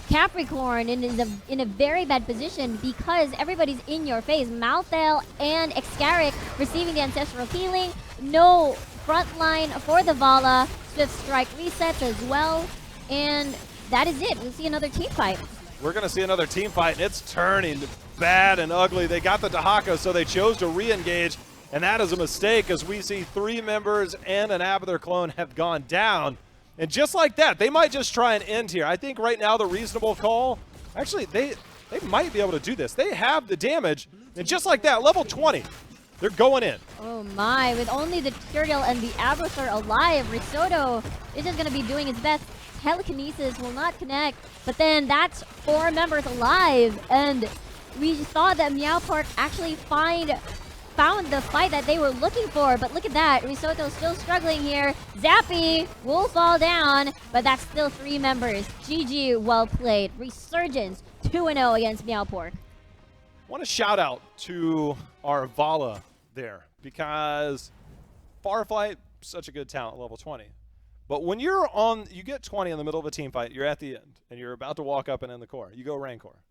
Capricorn is in a very bad position because everybody's in your face. Malthel and Xgarrick receiving the Ancestral Healing. No front line for the Vala. Swift Strike resets as well. And that is it. We'll see another team fight. We're going to see another team fight, and it's turning bad and ugly. They got the Dahaka, so they chose to re-engage, and that is a mistake, as we see 3 members and an Abathur clone have gone down. And just like that, they might just try and end here. I think right now the reasonable call, actually, they might be able to do this. They have the damage, and just like that, level 20, they're going in. Oh my, with only the Tyrael and the Abathur alive, Risotto is just going to be doing his best. Telekinesis will not connect, but then that's 4 members alive, and we thought that Meowpork actually found the fight that they were looking for, but look at that. Risotto still struggling here. Zappy will fall down, but that's still 3 members. GG, well played. Resurgence 2-0 against Meowpork. I want to shout out to our Vala there because Farflight, such a good talent, level 20. But when you get 20 in the middle of a team fight, you're at the end, and you're about to walk up and end the core. You go Rancor.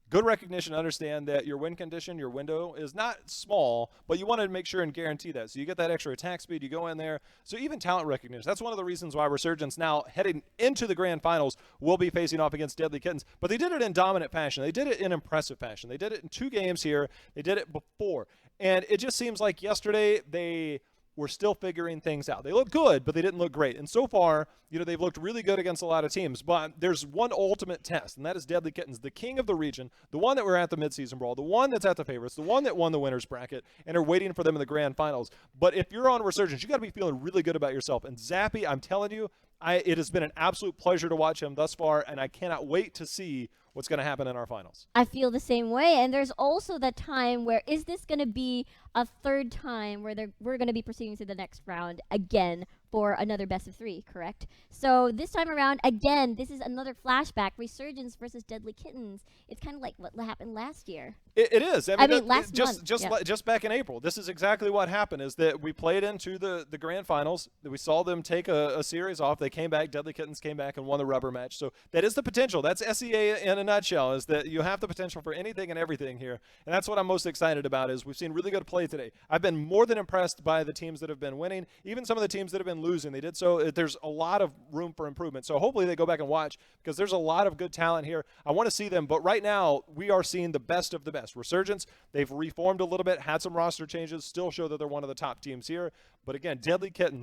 Good recognition, understand that your win condition, your window is not small, but you want to make sure and guarantee that. So you get that extra attack speed, you go in there. So even talent recognition, that's one of the reasons why Resurgence now heading into the grand finals will be facing off against Deadly Kittens. But they did it in dominant fashion. They did it in impressive fashion. They did it in 2 games here. They did it before. And it just seems like yesterday they were still figuring things out. They looked good, but they didn't look great. And so far, they've looked really good against a lot of teams. But there's one ultimate test, and that is Deadly Kittens, the king of the region, the one that we're at the midseason brawl, the one that's at the favorites, the one that won the winners bracket, and are waiting for them in the grand finals. But if you're on Resurgence, you got to be feeling really good about yourself. And Zappy, I'm telling you, it has been an absolute pleasure to watch him thus far, and I cannot wait to see what's going to happen in our finals. I feel the same way. And there's also that time where is this going to be a third time where we're going to be proceeding to the next round again for another best of 3, correct? So this time around, again, this is another flashback, Resurgence versus Deadly Kittens. It's kind of like what happened last year. It is. I mean, last month. Just back in April, this is exactly what happened, is that we played into the grand finals. We saw them take a series off. They came back. Deadly Kittens came back and won the rubber match. So that is the potential. That's SEA in a nutshell, is that you have the potential for anything and everything here. And that's what I'm most excited about, is we've seen really good play today. I've been more than impressed by the teams that have been winning, even some of the teams that have been losing. They did so. There's a lot of room for improvement. So hopefully they go back and watch, because there's a lot of good talent here. I want to see them. But right now, we are seeing the best of the best. Resurgence, they've reformed a little bit, had some roster changes, still show that they're one of the top teams here. But again, Deadly Kittens,